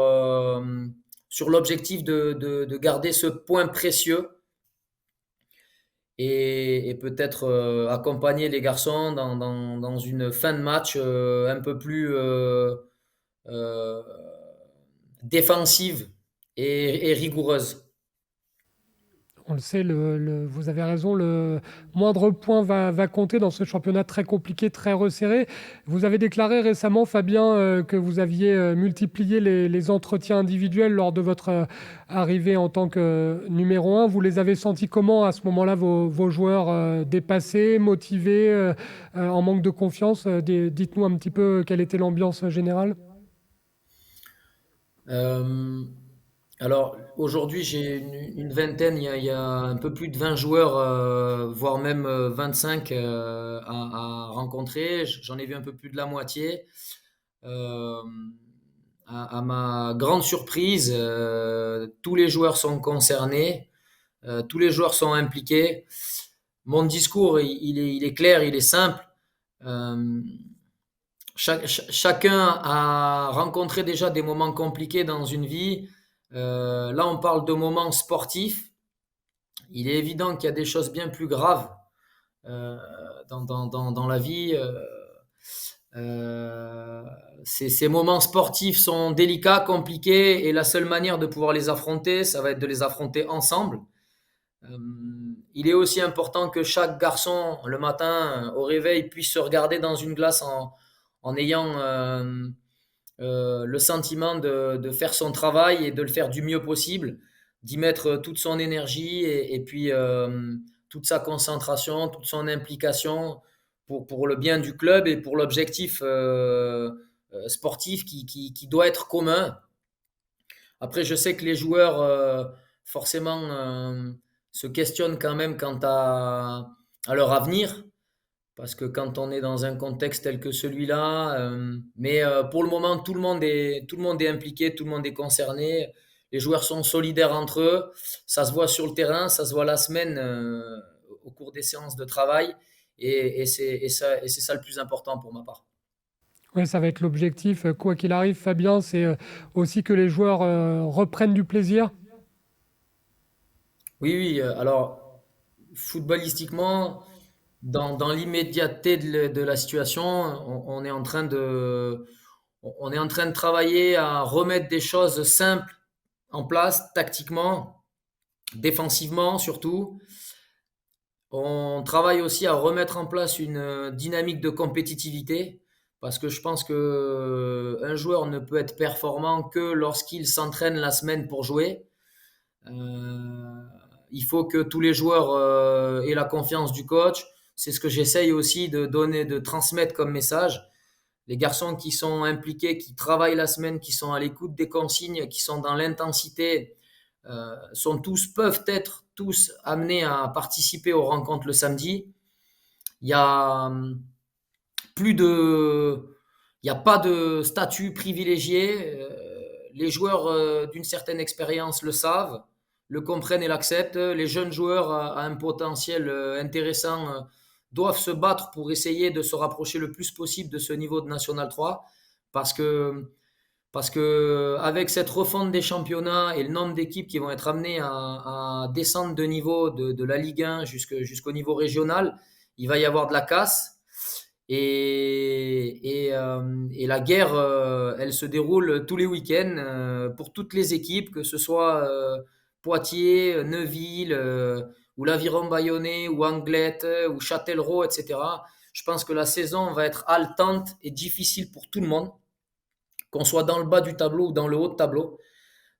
l'objectif de garder ce point précieux et peut-être accompagner les garçons dans une fin de match un peu plus euh, défensive et rigoureuse. On le sait, vous avez raison, le moindre point va compter dans ce championnat très compliqué, très resserré. Vous avez déclaré récemment, Fabien, que vous aviez multiplié les entretiens individuels lors de votre arrivée en tant que numéro 1. Vous les avez sentis comment à ce moment-là, vos joueurs dépassés, motivés, en manque de confiance? Dites-nous un petit peu quelle était l'ambiance générale. Euh, Alors, aujourd'hui, j'ai une vingtaine, il y a un peu plus de 20 joueurs, voire même 25 à rencontrer. J'en ai vu un peu plus de la moitié. Euh, à ma grande surprise, tous les joueurs sont concernés, tous les joueurs sont impliqués. Mon discours, il est clair, il est simple. Euh, Chacun a rencontré déjà des moments compliqués dans une vie. Là, on parle de moments sportifs. Il est évident qu'il y a des choses bien plus graves euh, dans la vie. Euh, ces moments sportifs sont délicats, compliqués, et la seule manière de pouvoir les affronter, ça va être de les affronter ensemble. Euh, il est aussi important que chaque garçon, le matin, au réveil, puisse se regarder dans une glace en ayant le sentiment de faire son travail et de le faire du mieux possible, d'y mettre toute son énergie et puis toute sa concentration, toute son implication pour le bien du club et pour l'objectif sportif qui doit être commun. Après, je sais que les joueurs, forcément, se questionnent quand même quant à leur avenir. Parce que quand on est dans un contexte tel que celui-là, mais pour le moment, tout le monde est impliqué, tout le monde est concerné. Les joueurs sont solidaires entre eux. Ça se voit sur le terrain, ça se voit la semaine au cours des séances de travail. Et c'est ça le plus important pour ma part. Oui, ça va être l'objectif. Quoi qu'il arrive, Fabien, c'est aussi que les joueurs reprennent du plaisir. Oui, oui. Alors, footballistiquement, dans l'immédiateté de la situation, on est en train de travailler à remettre des choses simples en place, tactiquement, défensivement surtout. On travaille aussi à remettre en place une dynamique de compétitivité parce que je pense que un joueur ne peut être performant que lorsqu'il s'entraîne la semaine pour jouer. Euh, il faut que tous les joueurs aient la confiance du coach. C'est ce que j'essaye aussi de donner, de transmettre comme message. Les garçons qui sont impliqués, qui travaillent la semaine, qui sont à l'écoute des consignes, qui sont dans l'intensité, peuvent être tous amenés à participer aux rencontres le samedi. Il y a plus de, il n'y a pas de statut privilégié. Les joueurs d'une certaine expérience le savent, le comprennent et l'acceptent. Les jeunes joueurs à un potentiel intéressant doivent se battre pour essayer de se rapprocher le plus possible de ce niveau de National 3 parce que, parce que avec cette refonte des championnats et le nombre d'équipes qui vont être amenées à descendre de niveau de la Ligue 1 jusqu'au niveau régional, il va y avoir de la casse. Et la guerre, elle se déroule tous les week-ends pour toutes les équipes, que ce soit Poitiers, Neuville, ou l'Aviron Bayonnais, ou Anglet, ou Châtellerault, etc. Je pense que la saison va être haletante et difficile pour tout le monde, qu'on soit dans le bas du tableau ou dans le haut de tableau.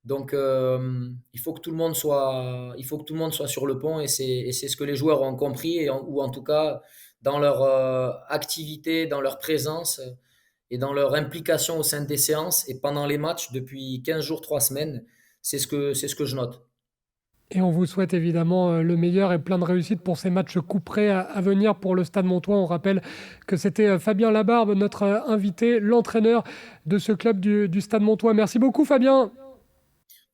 Donc, il faut que tout le monde soit sur le pont, et c'est ce que les joueurs ont compris, ou en tout cas dans leur activité, dans leur présence et dans leur implication au sein des séances et pendant les matchs depuis 15 jours, 3 semaines. C'est ce que je note. Et on vous souhaite évidemment le meilleur et plein de réussite pour ces matchs couperets à venir pour le Stade Montois. On rappelle que c'était Fabien Labarbe, notre invité, l'entraîneur de ce club du Stade Montois. Merci beaucoup Fabien.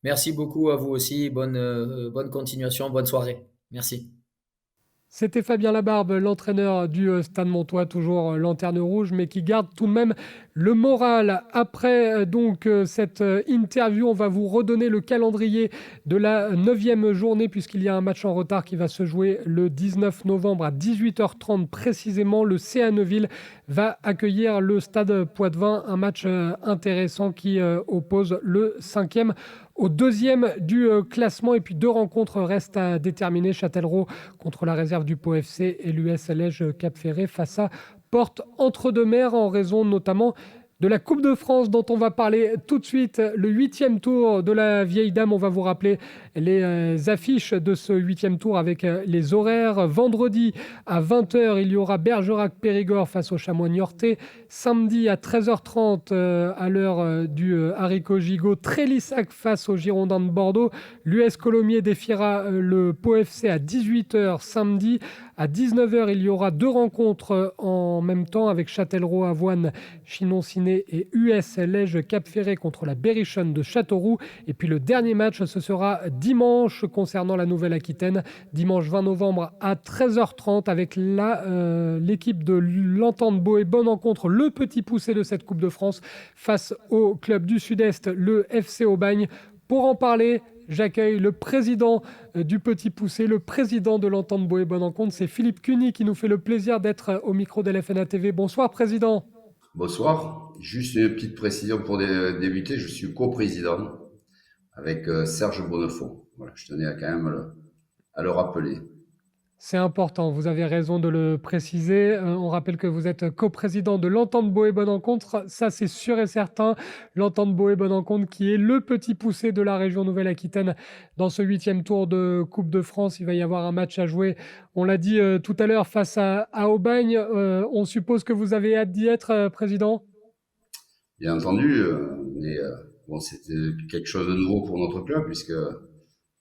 Merci beaucoup à vous aussi. Bonne continuation, bonne soirée. Merci. C'était Fabien Labarbe, l'entraîneur du Stade Montois, toujours lanterne rouge, mais qui garde tout de même le moral. Après cette interview, on va vous redonner le calendrier de la 9e journée, puisqu'il y a un match en retard qui va se jouer le 19 novembre à 18h30 précisément. Le CA Neuville va accueillir le Stade Poitvin, un match intéressant qui oppose le 5e au 2e du classement. Et puis 2 rencontres restent à déterminer. Châtellerault contre la réserve du Pau FC et l'US Lège Cap Ferré face à Porte Entre-deux-Mers, en raison notamment de la Coupe de France dont on va parler tout de suite. Le 8e tour de la Vieille Dame, on va vous rappeler les affiches de ce 8e tour avec les horaires. Vendredi à 20h, il y aura Bergerac-Périgord face au Chamois Niortais. Samedi à 13h30, à l'heure du haricot gigot, Trélissac face aux Girondins de Bordeaux. L'US Colomiers défiera le Pau FC à 18h samedi. À 19h, il y aura 2 rencontres en même temps avec Châtellerault, Avoine, Chinon-Ciné et US Lège Cap Ferré contre la Berrichonne de Châteauroux. Et puis le dernier match, ce sera dimanche concernant la Nouvelle-Aquitaine, dimanche 20 novembre à 13h30 avec l'équipe de l'Entente Boé Bonencontre, le petit poussé de cette Coupe de France, face au club du Sud-Est, le FC Aubagne. Pour en parler, j'accueille le président du Petit Poussé, le président de l'Entente Boé Bonencontre. C'est Philippe Cuny qui nous fait le plaisir d'être au micro de l'FNA TV. Bonsoir, président. Bonsoir. Juste une petite précision pour débuter. Je suis coprésident avec Serge Bonnefond. Voilà, je tenais quand même à le rappeler. C'est important, vous avez raison de le préciser. On rappelle que vous êtes coprésident de l'Entente Boé Bonencontre. Ça, c'est sûr et certain. L'Entente Boé Bonencontre qui est le petit poussé de la région Nouvelle-Aquitaine dans ce 8e tour de Coupe de France. Il va y avoir un match à jouer, on l'a dit tout à l'heure, face à Aubagne. On suppose que vous avez hâte d'y être, président ? Bien entendu, c'était quelque chose de nouveau pour notre club, puisque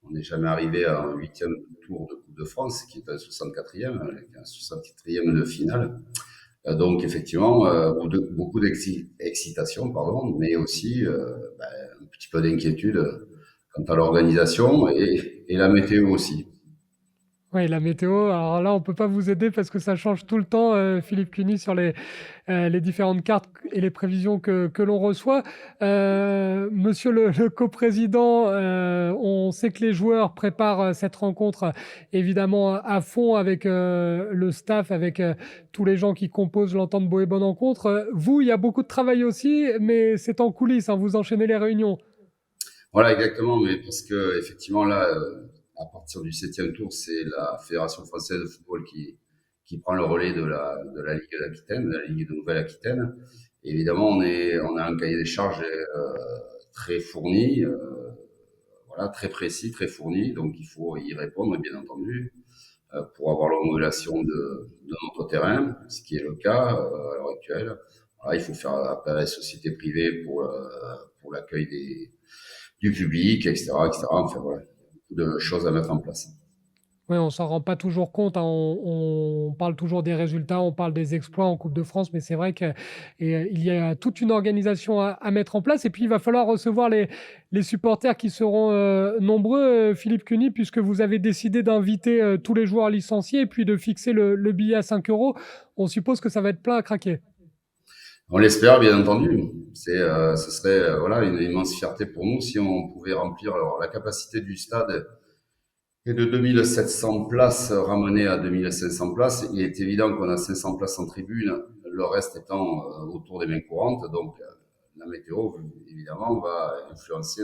on n'est jamais arrivé à un 8e tour de Coupe de France, qui est un 64e, avec un 64e de finale. Donc effectivement, beaucoup d'excitation, mais aussi un petit peu d'inquiétude quant à l'organisation et la météo aussi. Oui, la météo, alors là, on ne peut pas vous aider parce que ça change tout le temps, Philippe Cuny, sur les différentes cartes et les prévisions que l'on reçoit. Monsieur le coprésident, on sait que les joueurs préparent cette rencontre évidemment à fond avec le staff, avec tous les gens qui composent l'Entente Boé Bonencontre. Vous, il y a beaucoup de travail aussi, mais c'est en coulisses, hein, vous enchaînez les réunions. Voilà, exactement, mais parce que effectivement là, à partir du 7e tour, c'est la Fédération française de football qui prend le relais de la Ligue d'Aquitaine, de la Ligue de Nouvelle-Aquitaine. Et évidemment, on a un cahier des charges très fourni, très précis, très fourni. Donc, il faut y répondre, bien entendu, pour avoir l'homologation de notre terrain, ce qui est le cas à l'heure actuelle. Voilà, il faut faire appel à la société privée pour l'accueil du public, etc., etc. Enfin, voilà, beaucoup de choses à mettre en place. Oui, on s'en rend pas toujours compte, hein. On parle toujours des résultats, on parle des exploits en Coupe de France, mais c'est vrai que il y a toute une organisation à mettre en place et puis il va falloir recevoir les supporters qui seront, nombreux, Philippe Cuny, puisque vous avez décidé d'inviter, tous les joueurs licenciés et puis de fixer le billet à 5 euros. On suppose que ça va être plein à craquer. On l'espère, bien entendu. Ce serait voilà, une immense fierté pour nous si on pouvait remplir. Alors, la capacité du stade est de 2700 places, ramenées à 2500 places. Il est évident qu'on a 500 places en tribune, le reste étant autour des mains courantes. Donc, la météo, évidemment, va influencer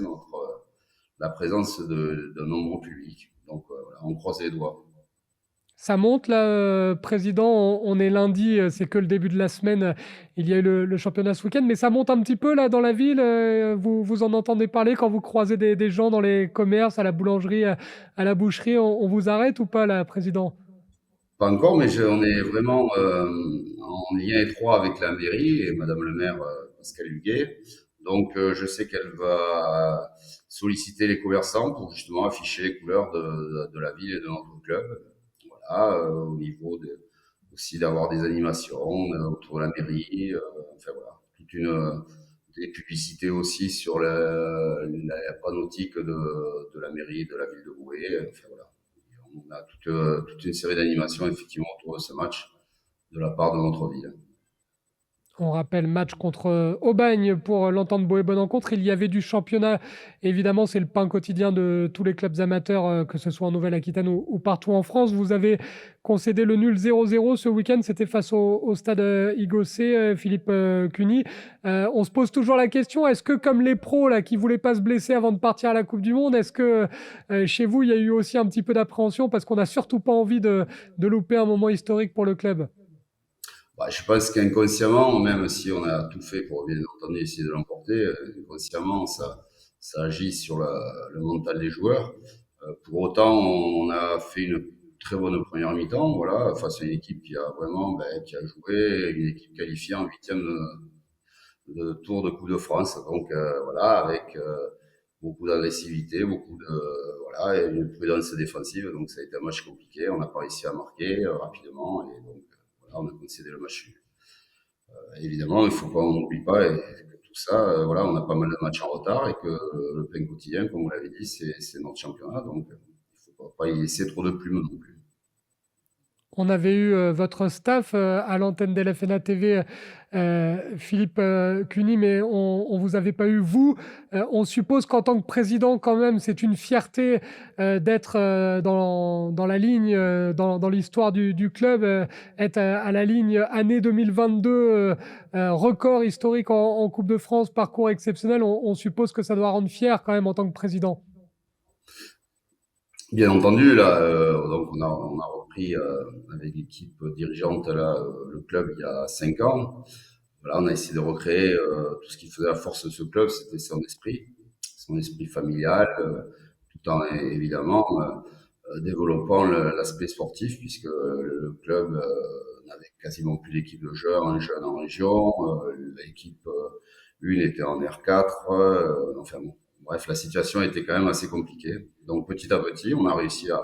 la présence de nombreux publics. Donc, voilà, on croise les doigts. Ça monte là, président, on est lundi, c'est que le début de la semaine, il y a eu le championnat ce week-end, mais ça monte un petit peu là dans la ville, vous en entendez parler quand vous croisez des gens dans les commerces, à la boulangerie, à la boucherie, on vous arrête ou pas là, président? Pas encore, mais on est vraiment en lien étroit avec la mairie et Madame le maire Pascal Huguet. Donc, je sais qu'elle va solliciter les commerçants pour justement afficher les couleurs de la ville et de notre club. Voilà, au niveau aussi d'avoir des animations autour de la mairie. Enfin voilà, des publicités aussi sur la panneautique de la mairie de la ville de Roubaix. Enfin voilà. On a toute une série d'animations effectivement autour de ce match de la part de notre ville. On rappelle match contre Aubagne pour l'Entente Boët-Bonencontre. Il y avait du championnat. Évidemment, c'est le pain quotidien de tous les clubs amateurs, que ce soit en Nouvelle-Aquitaine ou partout en France. Vous avez concédé le nul 0-0 ce week-end. C'était face au stade Igocé, Philippe Cuny. On se pose toujours la question, est-ce que comme les pros là, qui ne voulaient pas se blesser avant de partir à la Coupe du Monde, est-ce que chez vous, il y a eu aussi un petit peu d'appréhension parce qu'on n'a surtout pas envie de louper un moment historique pour le club? Bah, je pense qu'inconsciemment, même si on a tout fait pour bien entendu essayer de l'emporter, inconsciemment, ça agit sur le mental des joueurs. Pour autant, on a fait une très bonne première mi-temps, voilà, face à une équipe qui a vraiment, qui a joué, une équipe qualifiée en huitième de tour de Coupe de France. Donc voilà, avec beaucoup d'agressivité, voilà, et une prudence défensive. Donc ça a été un match compliqué. On n'a pas réussi à marquer rapidement, et donc voilà, on a concédé le match nul. Évidemment, il faut pas, on n'oublie pas et que tout ça, voilà, on a pas mal de matchs en retard et que le plein quotidien, comme vous l'avez dit, c'est notre championnat. Donc il faut pas y laisser trop de plumes non plus. On avait eu votre staff à l'antenne d'LFNA TV, Philippe Cuny, mais on vous avait pas eu vous. On suppose qu'en tant que président, quand même, c'est une fierté d'être dans la ligne, dans l'histoire du club, être à la ligne année 2022, record historique en Coupe de France, parcours exceptionnel. On suppose que ça doit rendre fier quand même en tant que président. Bien entendu, là, donc on a repris avec l'équipe dirigeante là, le club il y a 5 ans. Voilà, on a essayé de recréer tout ce qui faisait la force de ce club, c'était son esprit familial, tout en évidemment développant l'aspect sportif, puisque le club n'avait quasiment plus d'équipe de jeunes en région, l'équipe 1 était en R4, enfin bon. Bref, la situation était quand même assez compliquée. Donc petit à petit, on a réussi à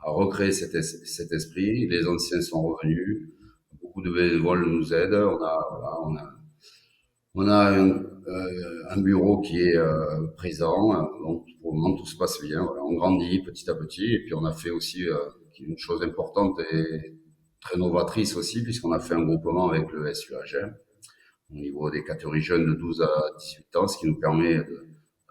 recréer cet esprit. Les anciens sont revenus. Beaucoup de bénévoles nous aident. On a un bureau qui est présent. Donc pour le moment, tout se passe bien. Voilà, on grandit petit à petit. Et puis on a fait aussi une chose importante et très novatrice aussi, puisqu'on a fait un groupement avec le SUAG au niveau des catégories jeunes de 12 à 18 ans, ce qui nous permet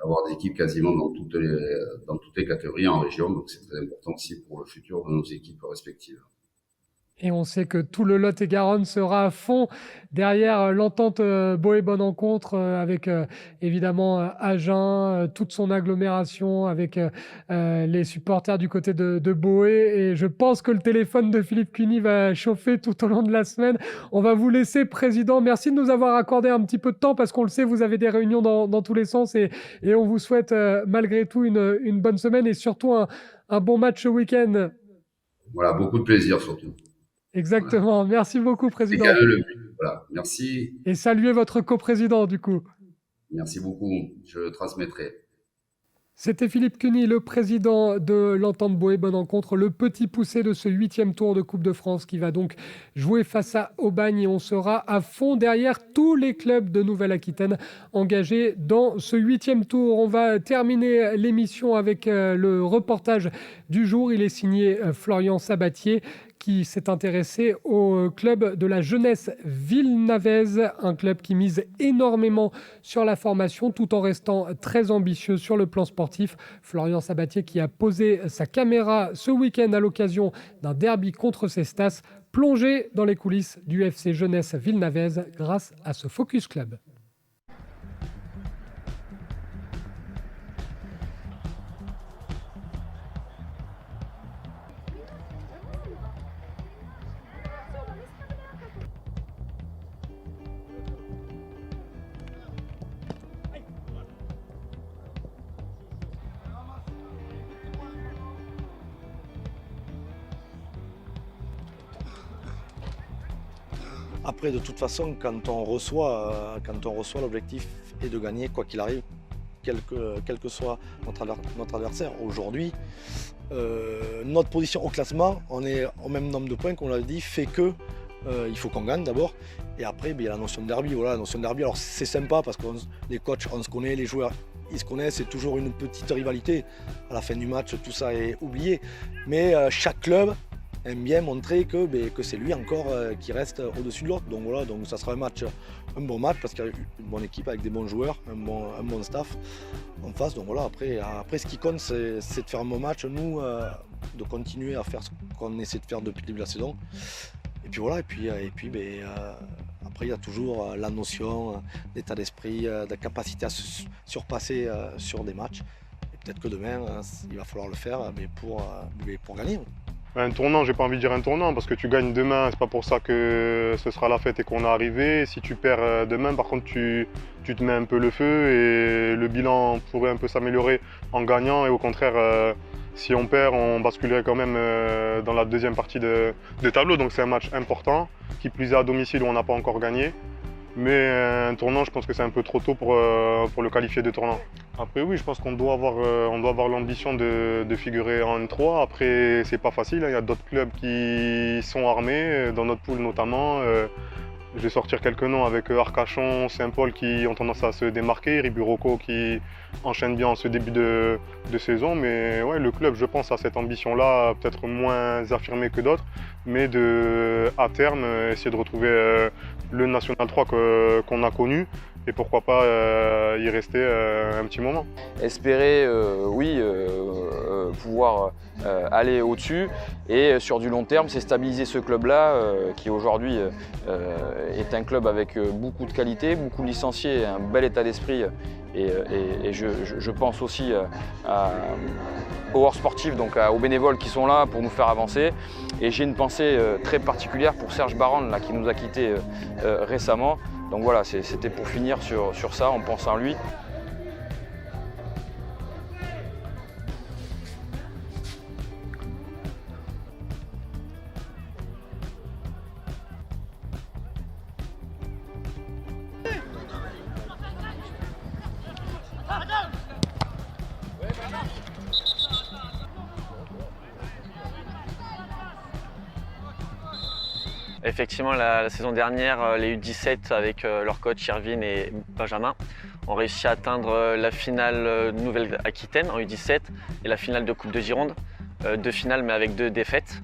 d'avoir des équipes quasiment dans toutes les catégories en région. Donc c'est très important aussi pour le futur de nos équipes respectives. Et on sait que tout le Lot-et-Garonne sera à fond derrière l'entente Boët-Bonencontre avec évidemment Agen, toute son agglomération, avec les supporters du côté de Boët. Et je pense que le téléphone de Philippe Cuny va chauffer tout au long de la semaine. On va vous laisser, Président. Merci de nous avoir accordé un petit peu de temps parce qu'on le sait, vous avez des réunions dans tous les sens et on vous souhaite malgré tout une bonne semaine et surtout un bon match ce week-end. Voilà, beaucoup de plaisir surtout. Exactement. Voilà. Merci beaucoup, Président. C'est le but. Voilà, merci. Et saluez votre coprésident, du coup. Merci beaucoup. Je le transmettrai. C'était Philippe Cuny, le président de l'Entente Boé. Bonne rencontre, le petit poussé de ce 8e tour de Coupe de France qui va donc jouer face à Aubagne. Et on sera à fond derrière tous les clubs de Nouvelle-Aquitaine engagés dans ce 8e tour. On va terminer l'émission avec le reportage du jour. Il est signé Florian Sabatier, qui s'est intéressé au club de la jeunesse villenavaise, un club qui mise énormément sur la formation tout en restant très ambitieux sur le plan sportif. Florian Sabatier qui a posé sa caméra ce week-end à l'occasion d'un derby contre Cestas, plongé dans les coulisses du FC Jeunesse Villenavaise grâce à ce Focus Club. Après, de toute façon, quand on reçoit, l'objectif est de gagner, quoi qu'il arrive, quel que soit notre adversaire. Aujourd'hui, notre position au classement, on est au même nombre de points, qu'on l'a dit, fait que il faut qu'on gagne d'abord. Et après, il y a la notion de derby. Voilà, la notion de derby, alors c'est sympa parce que les coachs, on se connaît, les joueurs, ils se connaissent, c'est toujours une petite rivalité. À la fin du match, tout ça est oublié. Mais chaque club aime bien montrer que c'est lui encore qui reste au-dessus de l'autre. Donc voilà, donc ça sera un bon match parce qu'il y a une bonne équipe avec des bons joueurs, un bon staff en face. Donc voilà, après ce qui compte, c'est de faire un bon match, nous, de continuer à faire ce qu'on essaie de faire depuis le début de la saison. Et puis voilà, après il y a toujours la notion d'état d'esprit, de capacité à se surpasser sur des matchs. Et peut-être que demain, il va falloir le faire pour gagner. Un tournant, j'ai pas envie de dire un tournant, parce que tu gagnes demain, c'est pas pour ça que ce sera la fête et qu'on est arrivé. Si tu perds demain, par contre, tu te mets un peu le feu et le bilan pourrait un peu s'améliorer en gagnant. Et au contraire, si on perd, on basculerait quand même dans la deuxième partie de tableau. Donc c'est un match important, qui plus est à domicile où on n'a pas encore gagné. Mais un tournant, je pense que c'est un peu trop tôt pour le qualifier de tournant. Après oui, je pense qu'on doit avoir l'ambition de figurer en N3. Après, c'est pas facile, il y a d'autres clubs qui sont armés, dans notre poule notamment. Je vais sortir quelques noms avec Arcachon, Saint-Paul qui ont tendance à se démarquer, Riburoco qui enchaîne bien en ce début de saison. Mais ouais, le club, je pense, a cette ambition-là, peut-être moins affirmée que d'autres, mais à terme, essayer de retrouver le National 3 qu'on a connu. Et pourquoi pas y rester un petit moment. Espérer, pouvoir aller au-dessus et sur du long terme, c'est stabiliser ce club-là qui aujourd'hui est un club avec beaucoup de qualité, beaucoup de licenciés, un bel état d'esprit et je pense aussi aux hors sportifs, donc aux bénévoles qui sont là pour nous faire avancer. Et j'ai une pensée très particulière pour Serge Baran là, qui nous a quittés récemment. Donc voilà, c'était pour finir sur ça, en pensant à lui. Effectivement, la saison dernière, les U17 avec leur coach Irvine et Benjamin ont réussi à atteindre la finale Nouvelle-Aquitaine en U17 et la finale de Coupe de Gironde. 2 finales mais avec 2 défaites.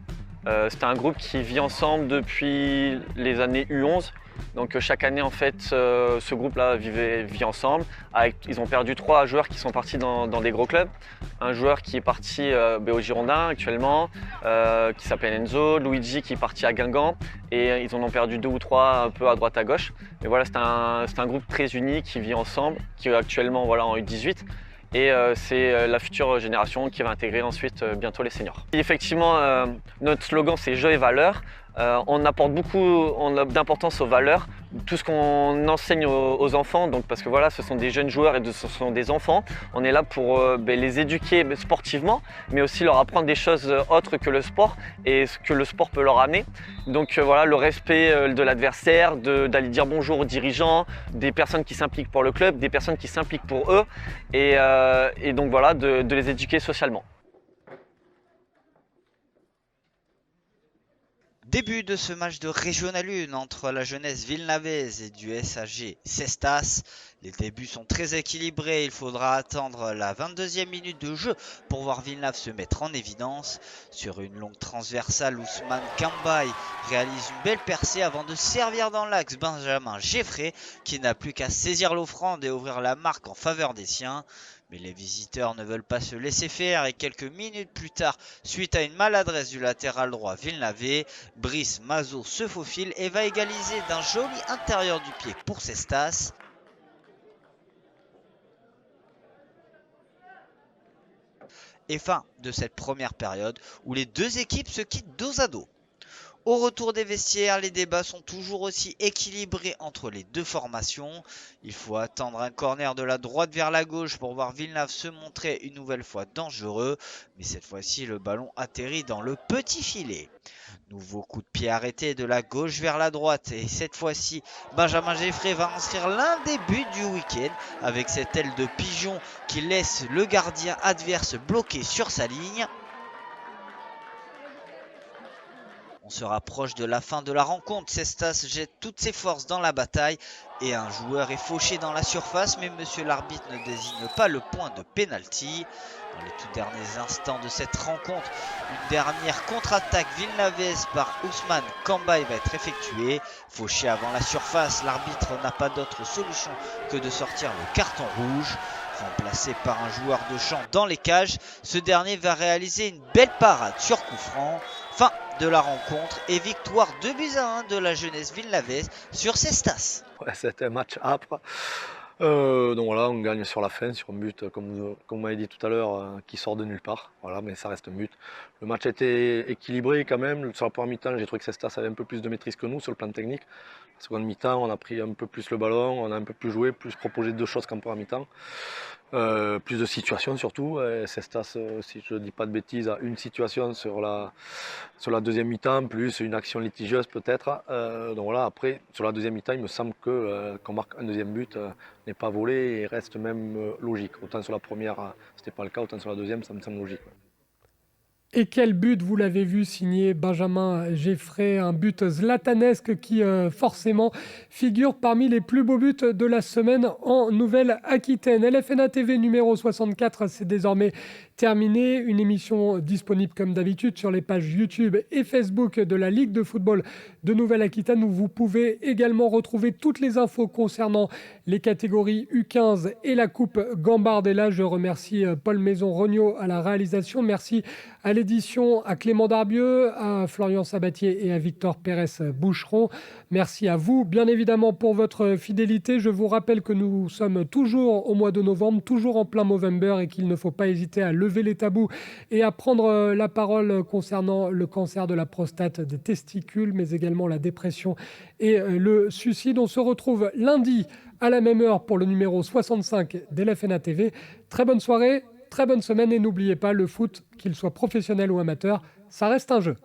C'était un groupe qui vit ensemble depuis les années U11. Donc chaque année en fait ce groupe-là vit ensemble. Ils ont perdu 3 joueurs qui sont partis dans des gros clubs. Un joueur qui est parti au Girondin actuellement, qui s'appelle Enzo, Luigi qui est parti à Guingamp et ils en ont perdu 2 ou 3 un peu à droite à gauche. Mais voilà, c'est un groupe très uni qui vit ensemble, qui est actuellement en U18. Et c'est la future génération qui va intégrer ensuite bientôt les seniors. Et effectivement, notre slogan c'est Jeu et valeur. On apporte beaucoup d'importance aux valeurs, tout ce qu'on enseigne aux enfants, donc parce que voilà, ce sont des jeunes joueurs et ce sont des enfants. On est là pour les éduquer sportivement, mais aussi leur apprendre des choses autres que le sport et ce que le sport peut leur amener. Donc voilà, le respect de l'adversaire, d'aller dire bonjour aux dirigeants, des personnes qui s'impliquent pour le club, des personnes qui s'impliquent pour eux, et donc voilà, de les éduquer socialement. Début de ce match de Régional 1 entre la jeunesse villenavaise et du SAG Cestas. Les débuts sont très équilibrés, il faudra attendre la 22e minute de jeu pour voir Villeneuve se mettre en évidence. Sur une longue transversale, Ousmane Kambay réalise une belle percée avant de servir dans l'axe Benjamin Geffrey qui n'a plus qu'à saisir l'offrande et ouvrir la marque en faveur des siens. Mais les visiteurs ne veulent pas se laisser faire et quelques minutes plus tard, suite à une maladresse du latéral droit villenavais, Brice Mazot se faufile et va égaliser d'un joli intérieur du pied pour Cestas. Et fin de cette première période où les deux équipes se quittent dos à dos. Au retour des vestiaires, les débats sont toujours aussi équilibrés entre les deux formations. Il faut attendre un corner de la droite vers la gauche pour voir Villeneuve se montrer une nouvelle fois dangereux. Mais cette fois-ci, le ballon atterrit dans le petit filet. Nouveau coup de pied arrêté de la gauche vers la droite. Et cette fois-ci, Benjamin Geffrey va inscrire l'un des buts du week-end avec cette aile de pigeon qui laisse le gardien adverse bloqué sur sa ligne. On se rapproche de la fin de la rencontre. Cestas jette toutes ses forces dans la bataille et un joueur est fauché dans la surface, mais monsieur l'arbitre ne désigne pas le point de pénalty. Dans les tout derniers instants de cette rencontre, une dernière contre-attaque villenavaise par Ousmane Kambay va être effectuée. Fauché avant la surface, l'arbitre n'a pas d'autre solution que de sortir le carton rouge. Remplacé par un joueur de champ dans les cages, ce dernier va réaliser une belle parade sur coup franc. Fin de la rencontre et victoire 2-1 de la jeunesse villenavaise sur Cestas. Ouais, c'était un match âpre. Donc voilà, on gagne sur la fin, sur un but, comme vous m'avez dit tout à l'heure, qui sort de nulle part. Voilà, mais ça reste un but. Le match a été équilibré quand même. Sur la première mi-temps, j'ai trouvé que Cestas avait un peu plus de maîtrise que nous sur le plan technique. La seconde mi-temps, on a pris un peu plus le ballon, on a un peu plus joué, plus proposé de choses qu'en première mi-temps. Plus de situations surtout. Cestas, si je ne dis pas de bêtises, a une situation sur la deuxième mi-temps, plus une action litigieuse peut-être. Donc voilà, après, sur la deuxième mi-temps, il me semble qu'on marque un deuxième but n'est pas volé et reste même logique. Autant sur la première, c'était pas le cas, autant sur la deuxième, ça me semble logique. Et quel but, vous l'avez vu, signé Benjamin Geffrey, un but zlatanesque qui forcément figure parmi les plus beaux buts de la semaine en Nouvelle-Aquitaine. LFNA TV numéro 64, c'est désormais terminé. Une émission disponible comme d'habitude sur les pages YouTube et Facebook de la Ligue de football de Nouvelle-Aquitaine où vous pouvez également retrouver toutes les infos concernant les catégories U15 et la Coupe Gambardella. Je remercie Paul Maison-Regnault à la réalisation. Merci à l'édition, à Clément Darbieux, à Florian Sabatier et à Victor Pérez-Boucheron. Merci à vous, bien évidemment, pour votre fidélité. Je vous rappelle que nous sommes toujours au mois de novembre, toujours en plein Movember et qu'il ne faut pas hésiter à lever les tabous et à prendre la parole concernant le cancer de la prostate, des testicules, mais également la dépression et le suicide. On se retrouve lundi à la même heure pour le numéro 65 d'LFNA TV. Très bonne soirée, très bonne semaine et n'oubliez pas, le foot, qu'il soit professionnel ou amateur, ça reste un jeu.